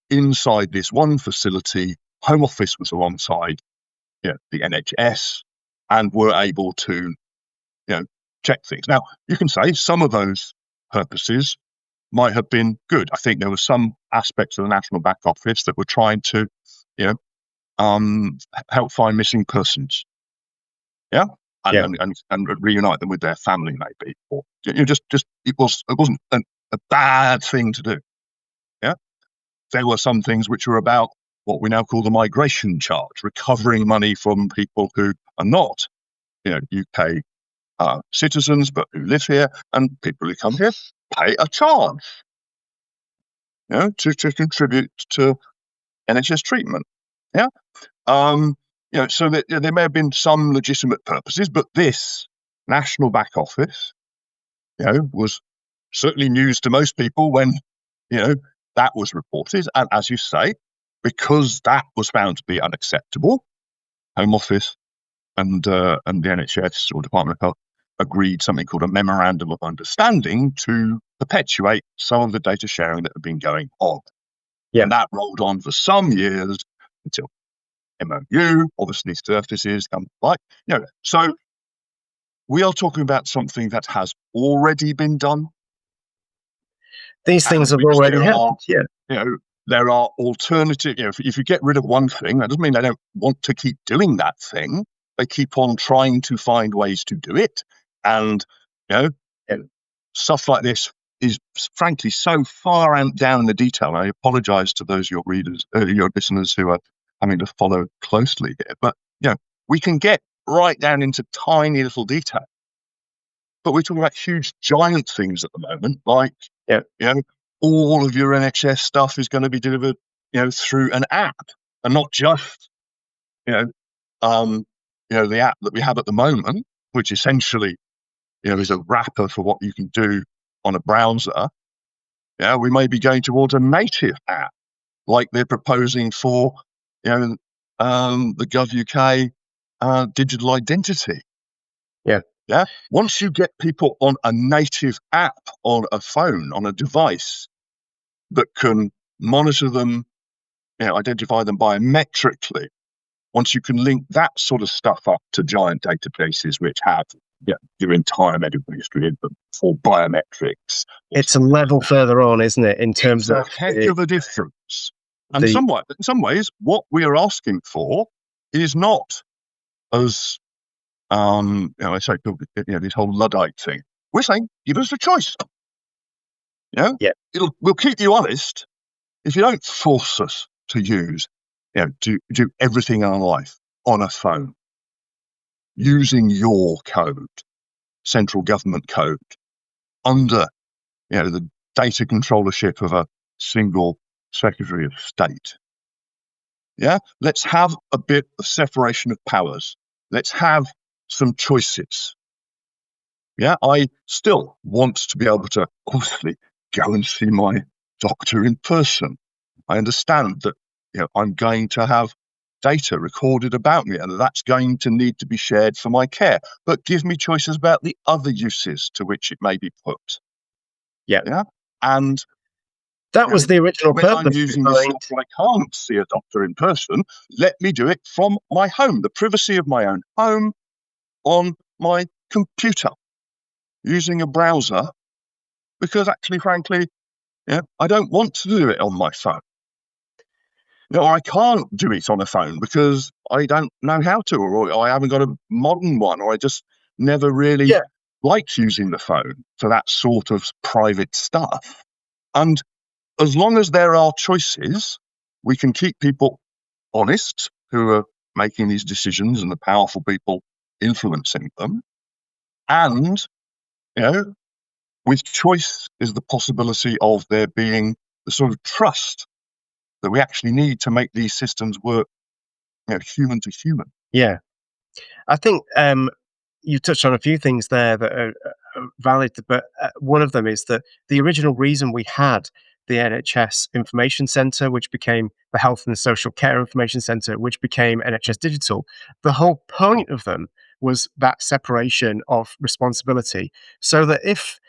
inside this one facility, Home Office was alongside the NHS and were able to, check things. Now, you can say some of those purposes might have been good. I think there were some aspects of the National Back Office that were trying to, help find missing persons. Yeah, and reunite them with their family, maybe. Or it wasn't a bad thing to do. Yeah, there were some things which were about what we now call the migration charge, recovering money from people who are not, UK citizens, but who live here, and people who come here pay a charge, to contribute to NHS treatment. Yeah. So that there may have been some legitimate purposes, but this National Back Office, was certainly news to most people when, that was reported. And as you say, because that was found to be unacceptable, Home Office and the NHS or Department of Health agreed something called a Memorandum of Understanding to perpetuate some of the data sharing that had been going on. Yeah. And that rolled on for some years until MOU, obviously surfaces, so we are talking about something that has already been done. These things have already happened. There are alternative. If you get rid of one thing, that doesn't mean they don't want to keep doing that thing. They keep on trying to find ways to do it, and stuff like this is frankly so far down in the detail. I apologise to those your readers, your listeners who are having to follow closely here, but we can get right down into tiny little detail. But we're talking about huge, giant things at the moment, like all of your NHS stuff is going to be delivered, through an app, and not just, the app that we have at the moment, which essentially, is a wrapper for what you can do on a browser, we may be going towards a native app, like they're proposing for, the Gov UK digital identity. Yeah. Once you get people on a native app on a phone, on a device that can monitor them, identify them biometrically, once you can link that sort of stuff up to giant databases which have your entire medical history in them for biometrics. It's a level further on, isn't it, in terms of a heck of a difference. And in some ways, what we are asking for is not as I say, this whole Luddite thing. We're saying, give us a choice. We'll keep you honest if you don't force us to use, do everything in our life on a phone, using your code, central government code, under, the data controllership of a single Secretary of State. Let's have a bit of separation of powers. Let's have some choices. I still want to be able to, obviously, go and see my doctor in person. I understand that, I'm going to have data recorded about me and that's going to need to be shared for my care. But give me choices about the other uses to which it may be put. And that was the original when purpose. I'm using this software, I can't see a doctor in person. Let me do it from my home, the privacy of my own home, on my computer, using a browser, because actually, frankly, I don't want to do it on my phone. I can't do it on a phone because I don't know how to, or I haven't got a modern one, or I just never really liked using the phone for that sort of private stuff. And as long as there are choices, we can keep people honest who are making these decisions and the powerful people influencing them. And, with choice is the possibility of there being the sort of trust that we actually need to make these systems work, human to human. Yeah. I think you touched on a few things there that are valid, but one of them is that the original reason we had the NHS Information Centre, which became the Health and Social Care Information Centre, which became NHS Digital, the whole point of them was that separation of responsibility, so that if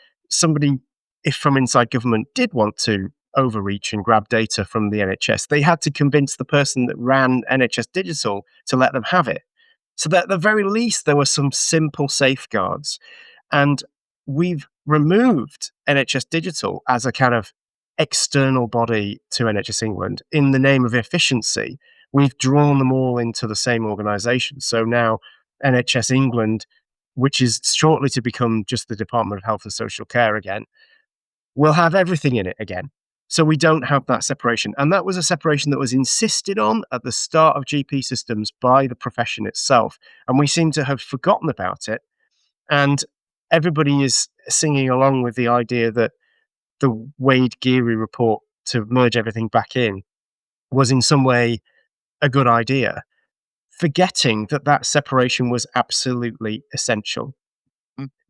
from inside government did want to overreach and grab data from the NHS, they had to convince the person that ran NHS Digital to let them have it. So that at the very least, there were some simple safeguards. And we've removed NHS Digital as a kind of external body to NHS England in the name of efficiency. We've drawn them all into the same organisation. So now NHS England, which is shortly to become just the Department of Health and Social Care again, will have everything in it again. So we don't have that separation. And that was a separation that was insisted on at the start of GP systems by the profession itself. And we seem to have forgotten about it. And everybody is singing along with the idea that the Wade-Geary report to merge everything back in was in some way a good idea, forgetting that that separation was absolutely essential.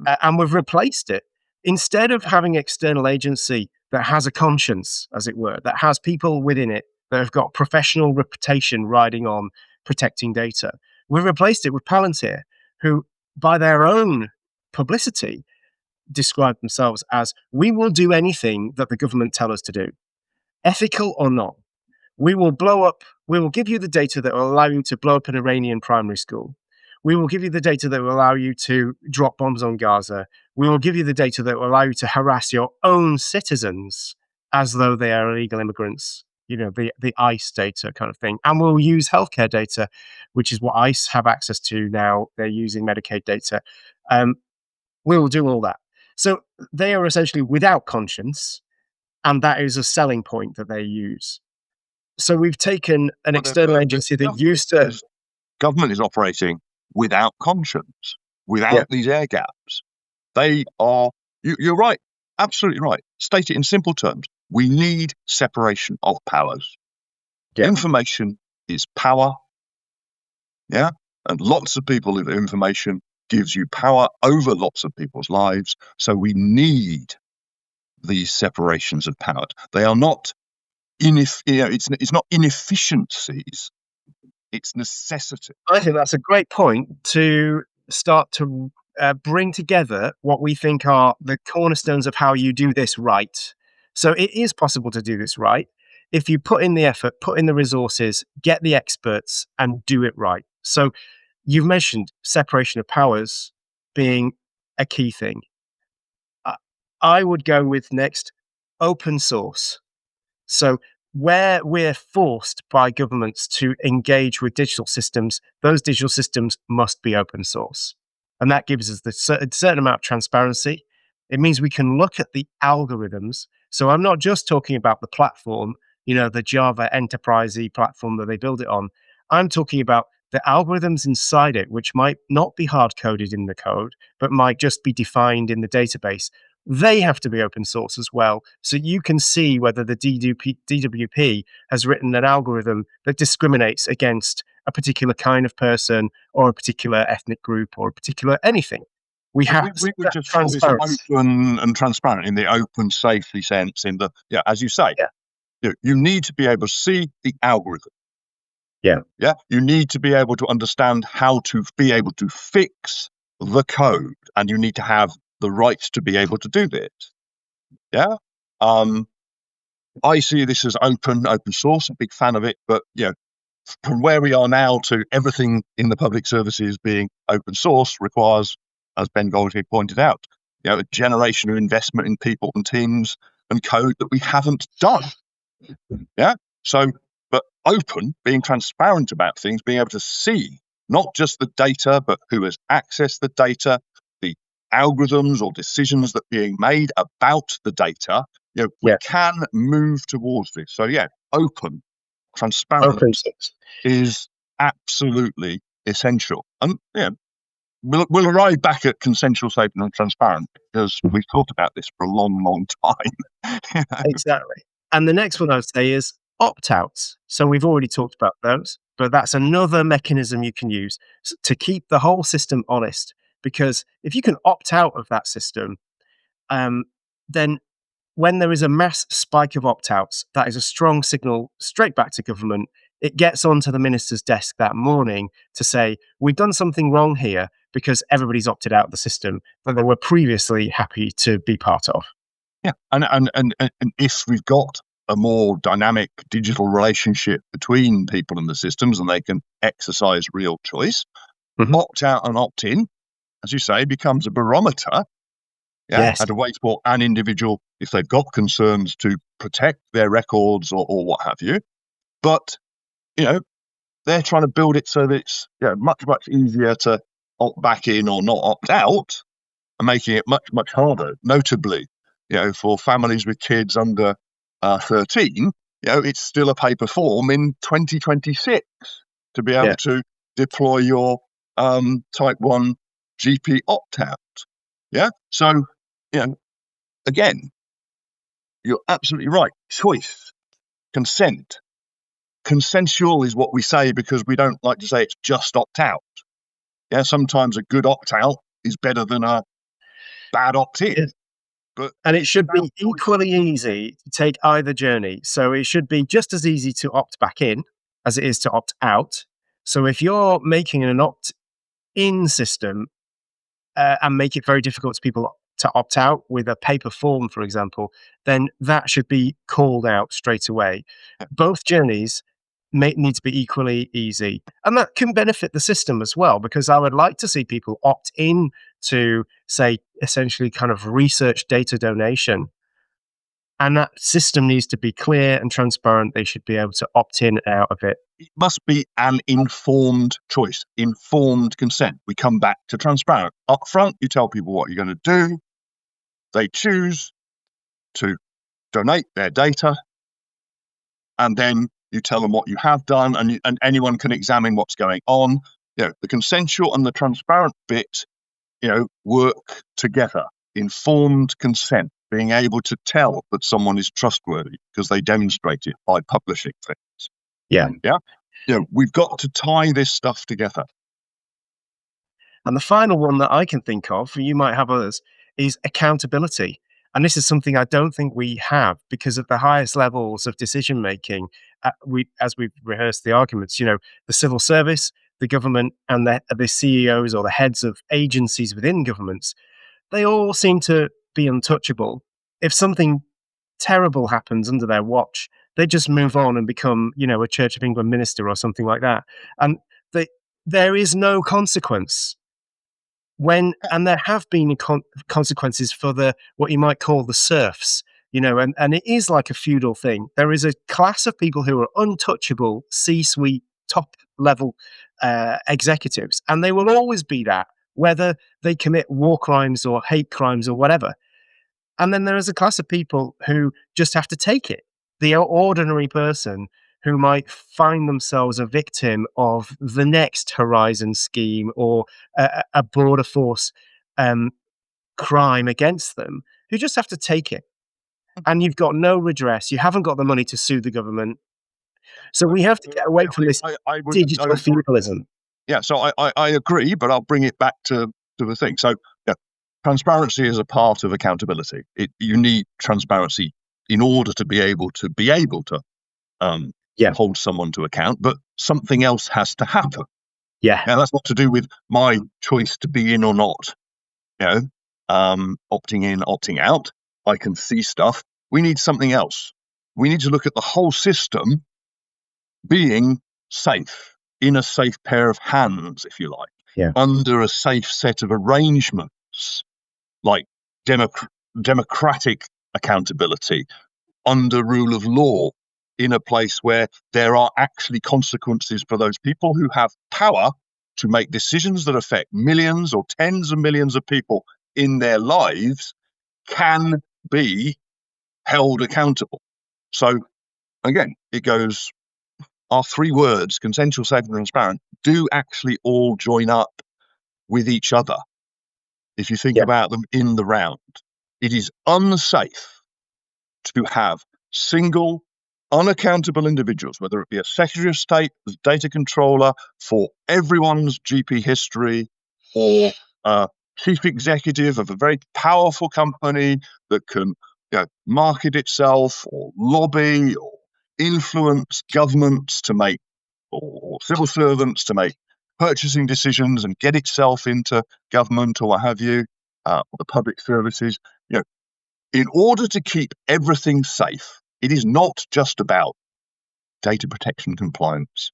And we've replaced it. Instead of having external agency that has a conscience, as it were, that has people within it that have got professional reputation riding on protecting data, we've replaced it with Palantir, who, by their own publicity, describe themselves as, we will do anything that the government tell us to do, ethical or not. We will give you the data that will allow you to blow up an Iranian primary school. We will give you the data that will allow you to drop bombs on Gaza. We will give you the data that will allow you to harass your own citizens as though they are illegal immigrants, the ICE data kind of thing. And we'll use healthcare data, which is what ICE have access to now. They're using Medicaid data. We will do all that. So they are essentially without conscience, and that is a selling point that they use. So we've taken an external agency that used to... Government is operating without conscience, without these air gaps. They are... You're right, absolutely right. State it in simple terms. We need separation of powers. Information is power, and lots of people with information gives you power over lots of people's lives. So we need these separations of power. They are not it's not inefficiencies, it's necessity. I think that's a great point to start to bring together what we think are the cornerstones of how you do this right. So it is possible to do this right if you put in the effort, put in the resources, get the experts, and do it right. So you've mentioned separation of powers being a key thing. I I would go with next open source. So, where we're forced by governments to engage with digital systems, those digital systems must be open source. And that gives us the certain amount of transparency. It means we can look at the algorithms. So, I'm not just talking about the platform, the Java enterprise platform that they build it on. I'm talking about the algorithms inside it, which might not be hard coded in the code, but might just be defined in the database. They have to be open source as well. So you can see whether the DWP has written an algorithm that discriminates against a particular kind of person or a particular ethnic group or a particular anything. We have we would just call this transparency. open and transparent in the open safety sense, as you say, you need to be able to see the algorithm. Yeah. You need to be able to understand how to be able to fix the code, and you need to have the rights to be able to do this. Yeah. I see this as open source. I'm a big fan of it, but from where we are now to everything in the public services being open source requires, as Ben Goldie pointed out, a generation of investment in people and teams and code that we haven't done. Yeah. So, but open, being transparent about things, being able to see not just the data, but who has accessed the data, the algorithms or decisions that are being made about the data. We can move towards this. So, open, transparent is absolutely essential. And we'll arrive back at consensual, safe, and transparent because we've talked about this for a long, long time. Exactly. And the next one I would say is opt-outs. So we've already talked about those, but that's another mechanism you can use to keep the whole system honest. Because if you can opt out of that system, then when there is a mass spike of opt-outs, that is a strong signal straight back to government. It gets onto the minister's desk that morning to say, we've done something wrong here because everybody's opted out of the system that they were previously happy to be part of. Yeah, and if we've got a more dynamic digital relationship between people and the systems and they can exercise real choice, opt out and opt in, as you say, becomes a barometer. Yes. And a way for an individual, if they've got concerns, to protect their records or what have you. But, they're trying to build it so that it's much, much easier to opt back in or not opt out, and making it much, much harder. Notably, for families with kids under 13, it's still a paper form in 2026 to be able to deploy your type 1 GP opt-out. Yeah. So, again, you're absolutely right. Choice, consent. Consensual is what we say because we don't like to say it's just opt-out. Yeah, sometimes a good opt-out is better than a bad opt-in. And it should be equally easy to take either journey. So it should be just as easy to opt back in as it is to opt out. So if you're making an opt-in system and make it very difficult for people to opt out with a paper form, for example, then that should be called out straight away. Both journeys need to be equally easy. And that can benefit the system as well, because I would like to see people opt in to, say, essentially kind of research data donation. And that system needs to be clear and transparent. They should be able to opt in and out of it. It must be an informed choice, informed consent. We come back to transparent. Up front, you tell people what you're going to do. They choose to donate their data. And then you tell them what you have done, and anyone can examine what's going on. The consensual and the transparent bit, work together. Informed consent, being able to tell that someone is trustworthy because they demonstrate it by publishing things. We've got to tie this stuff together. And the final one that I can think of, you might have others, is accountability. And this is something I don't think we have, because at the highest levels of decision making, as we've rehearsed the arguments, the civil service, the government, and the CEOs or the heads of agencies within governments, they all seem to be untouchable. If something terrible happens under their watch, they just move on and become, a Church of England minister or something like that. And there is no consequence and there have been consequences for what you might call the serfs, and it is like a feudal thing. There is a class of people who are untouchable, C-suite, top level executives, and they will always be that, whether they commit war crimes or hate crimes or whatever. And then there is a class of people who just have to take it. The ordinary person who might find themselves a victim of the next Horizon scheme or a border force crime against them, who just have to take it. And you've got no redress. You haven't got the money to sue the government. So we have to get away from this digital feudalism. Yeah, so I agree, but I'll bring it back to the thing. So transparency is a part of accountability. You need transparency in order to be able to hold someone to account, but something else has to happen. Yeah. Now, that's not to do with my choice to be in or not, opting in, opting out. I can see stuff. We need something else. We need to look at the whole system being safe, in a safe pair of hands, if you like, under a safe set of arrangements, like democratic accountability, under rule of law, in a place where there are actually consequences for those people who have power to make decisions that affect millions or tens of millions of people in their lives, can be held accountable. So again, it goes, our three words, consensual, safe and transparent, do actually all join up with each other. If you think about them in the round, it is unsafe to have single, unaccountable individuals, whether it be a Secretary of State, as data controller for everyone's GP history, or a chief executive of a very powerful company that can market itself or lobby or influence governments to make, or civil servants to make purchasing decisions and get itself into government or what have you, or the public services. In order to keep everything safe, it is not just about data protection compliance.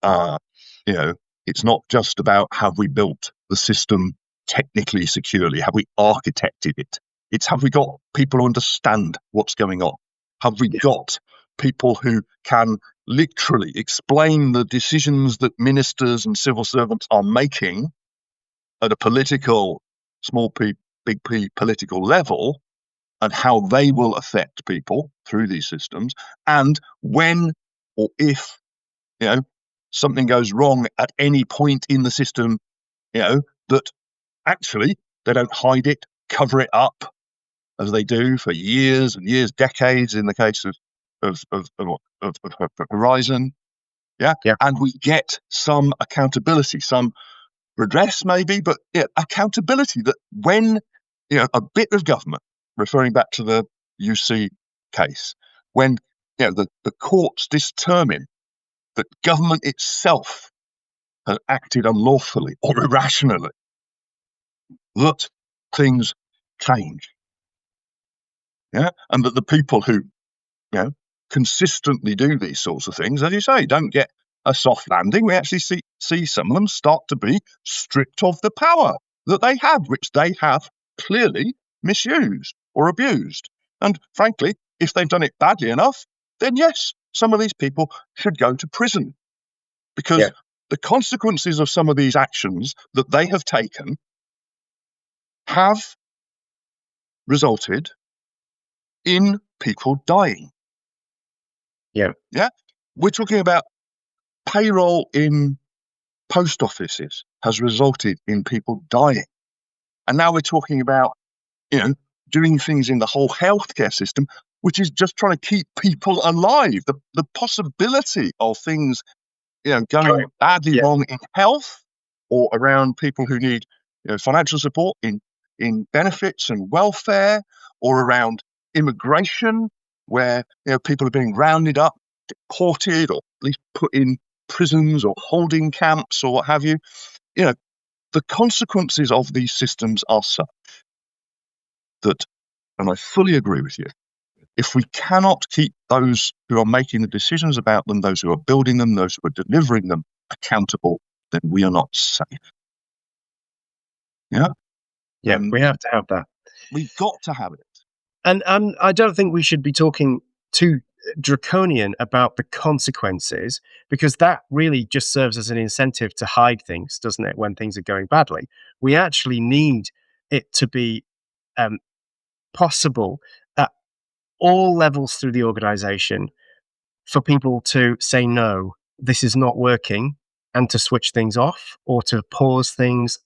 It's not just about, have we built the system technically securely? Have we architected it? It's, have we got people who understand what's going on? Have we got people who can literally explain the decisions that ministers and civil servants are making at a political, small p, big P political level, and how they will affect people through these systems? And when or if something goes wrong at any point in the system, that actually they don't hide it, cover it up, as they do for years and years, decades in the case of Horizon. And we get some accountability, some redress maybe, but accountability, that when a bit of government, referring back to the UC case, when the courts determine that government itself has acted unlawfully or irrationally, that things change. And that the people who consistently do these sorts of things, as you say, don't get a soft landing. We actually see some of them start to be stripped of the power that they have, which they have clearly misused or abused. And frankly, if they've done it badly enough, then yes, some of these people should go to prison, because the consequences of some of these actions that they have taken have resulted in people dying. We're talking about payroll in post offices has resulted in people dying. And now we're talking about, doing things in the whole healthcare system, which is just trying to keep people alive. The possibility of things, going badly wrong in health, or around people who need, financial support in in benefits and welfare, or around immigration, where people are being rounded up, deported, or at least put in prisons or holding camps or what have you. The consequences of these systems are such that, and I fully agree with you, if we cannot keep those who are making the decisions about them, those who are building them, those who are delivering them, accountable, then we are not safe. Yeah? Yeah, we have to have that. We've got to have it. And I don't think we should be talking too draconian about the consequences, because that really just serves as an incentive to hide things, doesn't it, when things are going badly? We actually need it to be possible at all levels through the organization for people to say, no, this is not working, and to switch things off or to pause things,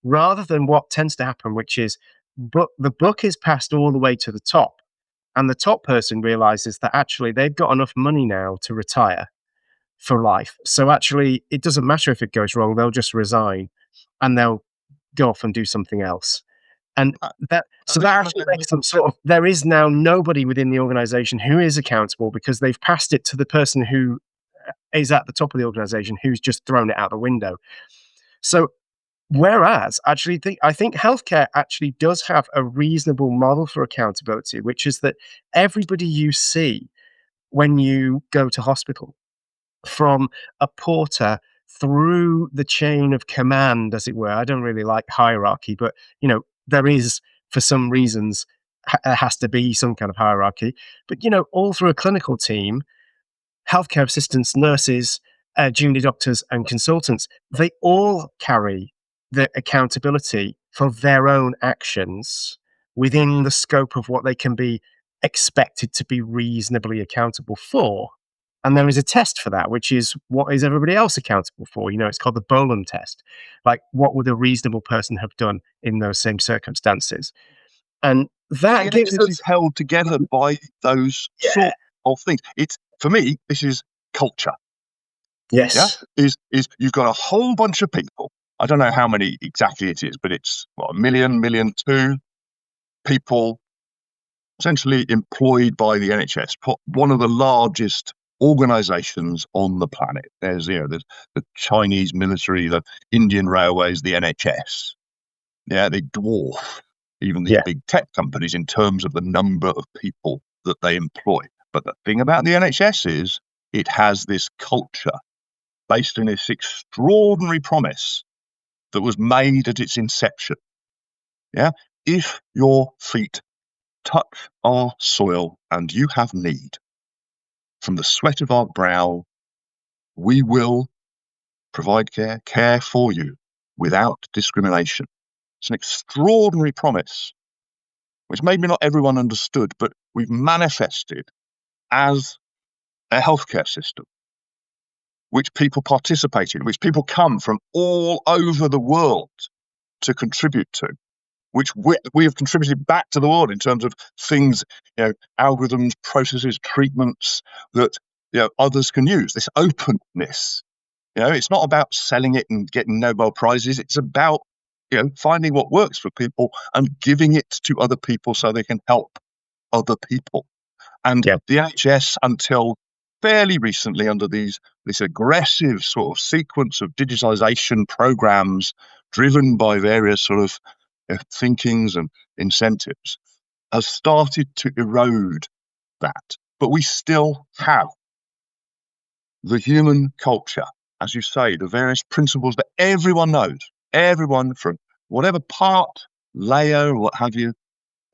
rather than what tends to happen, which is the book is passed all the way to the top, and the top person realizes that actually they've got enough money now to retire for life. So actually, it doesn't matter if it goes wrong, they'll just resign and they'll go off and do something else. And that actually makes them sort of, there is now nobody within the organization who is accountable, because they've passed it to the person who is at the top of the organization, who's just thrown it out the window. So, whereas I think healthcare actually does have a reasonable model for accountability, which is that everybody you see when you go to hospital, from a porter through the chain of command, as it were. I don't really like hierarchy, but there is, for some reasons, has to be some kind of hierarchy. But all through a clinical team, healthcare assistants, nurses, junior doctors, and consultants, they all carry the accountability for their own actions within the scope of what they can be expected to be reasonably accountable for. And there is a test for that, which is, what is everybody else accountable for? It's called the Bolam test. Like, what would a reasonable person have done in those same circumstances? And that gives us held together by those sort of things. It's, for me, this is culture. Yes. Yeah? Is you've got a whole bunch of people. I don't know how many exactly it is, but it's 1 million, 2 people essentially employed by the NHS, one of the largest organizations on the planet. There's the Chinese military, the Indian railways, the NHS. Yeah, they dwarf even these big tech companies in terms of the number of people that they employ. But the thing about the NHS is it has this culture based on this extraordinary promise that was made at its inception. Yeah, if your feet touch our soil and you have need, from the sweat of our brow, we will provide care for you without discrimination. It's an extraordinary promise, which maybe not everyone understood, but we've manifested as a healthcare system, which people participate in, which people come from all over the world to contribute to, which we have contributed back to the world in terms of things, algorithms, processes, treatments that others can use. This openness, it's not about selling it and getting Nobel Prizes. It's about finding what works for people and giving it to other people so they can help other people. And the NHS, until fairly recently, under this aggressive sort of sequence of digitalization programs driven by various sort of thinkings and incentives, has started to erode that. But we still have the human culture, as you say, the various principles that everyone knows, everyone from whatever part, layer, or what have you,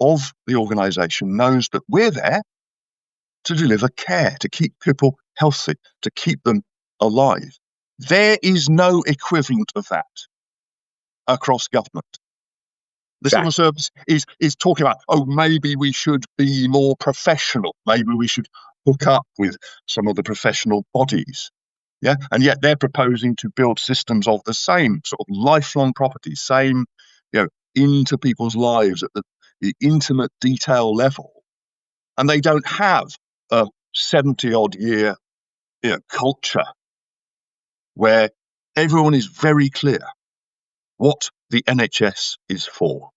of the organization knows that we're there to deliver care, to keep people healthy, to keep them alive. There is no equivalent of that across government. The civil service is talking about, maybe we should be more professional. Maybe we should hook up with some of the professional bodies. Yeah, and yet they're proposing to build systems of the same sort of lifelong property, same, into people's lives at the intimate detail level. And they don't have a 70-odd year culture where everyone is very clear what the NHS is for.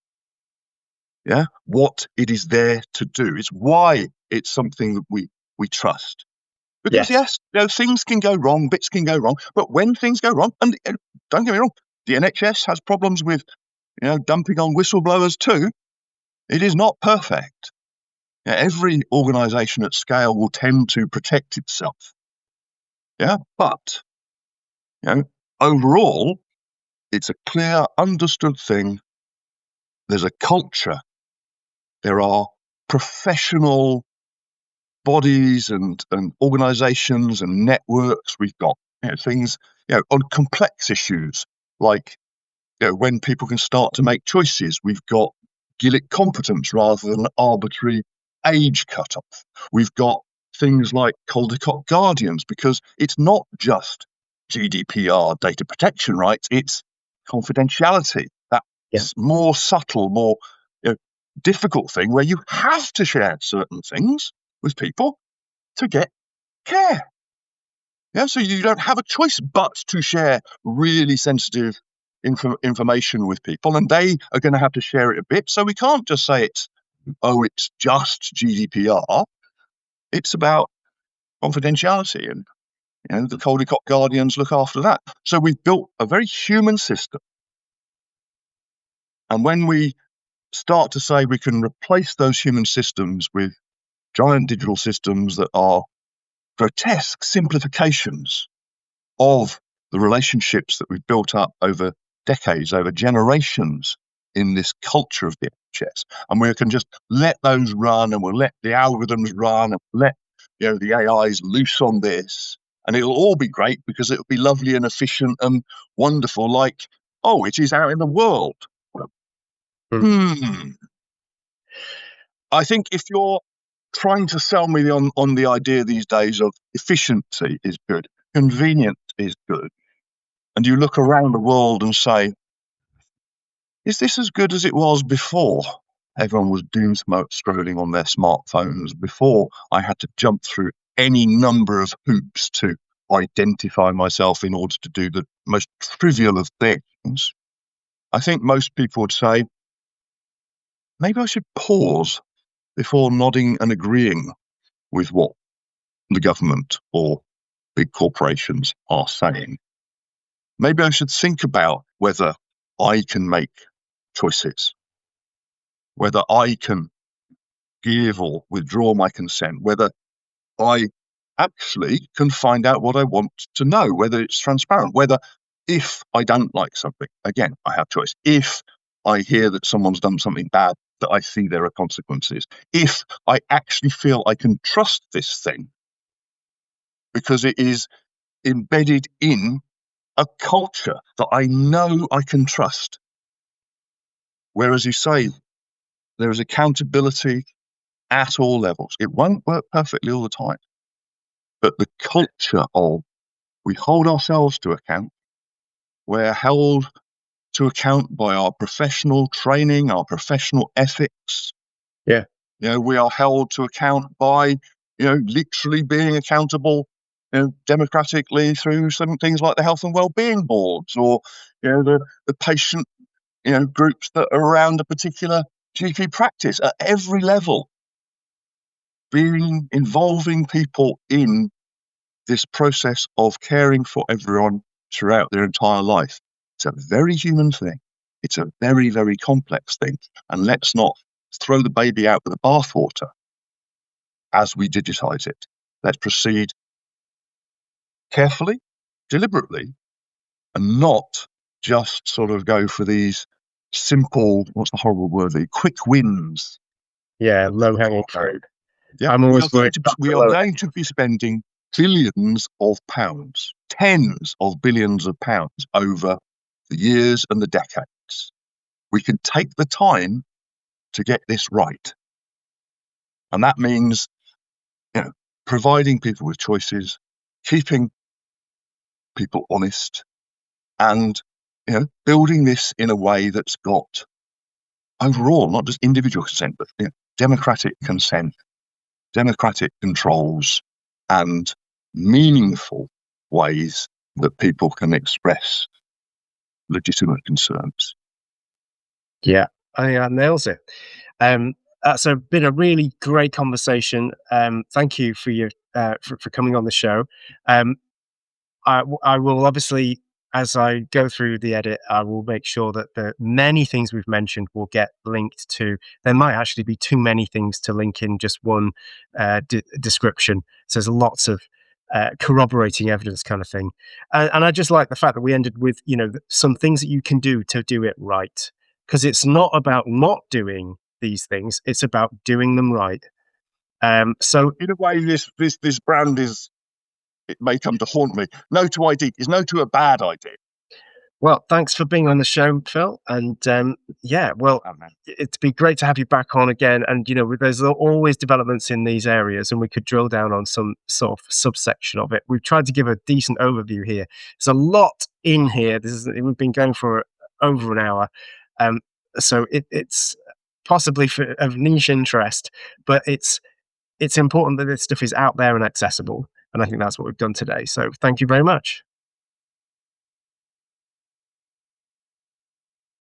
what it is there to do. It's why it's something that we trust. Because yes, things can go wrong, bits can go wrong, but when things go wrong, and don't get me wrong, the NHS has problems with, dumping on whistleblowers too. It is not perfect. Every organisation at scale will tend to protect itself. But overall, it's a clear, understood thing. There's a culture. There are professional bodies and organisations and networks. We've got things on complex issues like when people can start to make choices. We've got Gillick competence rather than arbitrary age cutoff. We've got things like Caldecott guardians, because it's not just GDPR data protection rights, it's confidentiality. That's more subtle, more difficult thing where you have to share certain things with people to get care. So you don't have a choice but to share really sensitive information with people, and they are going to have to share it a bit. So we can't just say it's just GDPR. It's about confidentiality, and the Caldecott guardians look after that. So we've built a very human system. And when we start to say we can replace those human systems with giant digital systems that are grotesque simplifications of the relationships that we've built up over decades, over generations in this culture of the NHS, and we can just let those run, and we'll let the algorithms run, and let the AIs loose on this, and it'll all be great because it'll be lovely and efficient and wonderful, like it is out in the world. I think if you're trying to sell me on the idea these days of efficiency is good, convenient is good, and you look around the world and say, is this as good as it was before everyone was doom scrolling on their smartphones, before I had to jump through any number of hoops to identify myself in order to do the most trivial of things? I think most people would say, maybe I should pause before nodding and agreeing with what the government or big corporations are saying. Maybe I should think about whether I can make choices, whether I can give or withdraw my consent, whether I actually can find out what I want to know, whether it's transparent, whether if I don't like something, again, I have choice. If I hear that someone's done something bad, that I see there are consequences. If I actually feel I can trust this thing because it is embedded in a culture that I know I can trust. Whereas you say there is accountability at all levels. It won't work perfectly all the time. But the culture of we hold ourselves to account, we're held to account by our professional training, our professional ethics. We are held to account by, literally being accountable, democratically through some things like the health and wellbeing boards, or, the patient, groups that are around a particular GP practice at every level. Involving people in this process of caring for everyone throughout their entire life. It's a very human thing. It's a very, very complex thing. And let's not throw the baby out with the bathwater as we digitize it. Let's proceed carefully, deliberately, and not just sort of go for these simple, what's the horrible word, the quick wins. Low hanging fruit. We are going to be spending billions of pounds, tens of billions of pounds over the years and the decades. We can take the time to get this right. And that means, providing people with choices, keeping people honest, and, building this in a way that's got overall, not just individual consent, but democratic consent, democratic controls, and meaningful ways that people can express legitimate concerns. Yeah, I think that nails it. So been a really great conversation. Thank you for your for coming on the show. Um, I will obviously, as I go through the edit, I will make sure that the many things we've mentioned will get linked to. There might actually be too many things to link in just one description. So there's lots of corroborating evidence kind of thing. And I just like the fact that we ended with, some things that you can do to do it right. Because it's not about not doing these things, it's about doing them right. So In a way, this brand it may come to haunt me. No2ID is no to a bad idea. well, thanks for being on the show, Phil. And it'd be great to have you back on again. And, there's always developments in these areas, and we could drill down on some sort of subsection of it. We've tried to give a decent overview here. There's a lot in here. We've been going for over an hour. So it's possibly of niche interest, but it's important that this stuff is out there and accessible. And I think that's what we've done today. So thank you very much.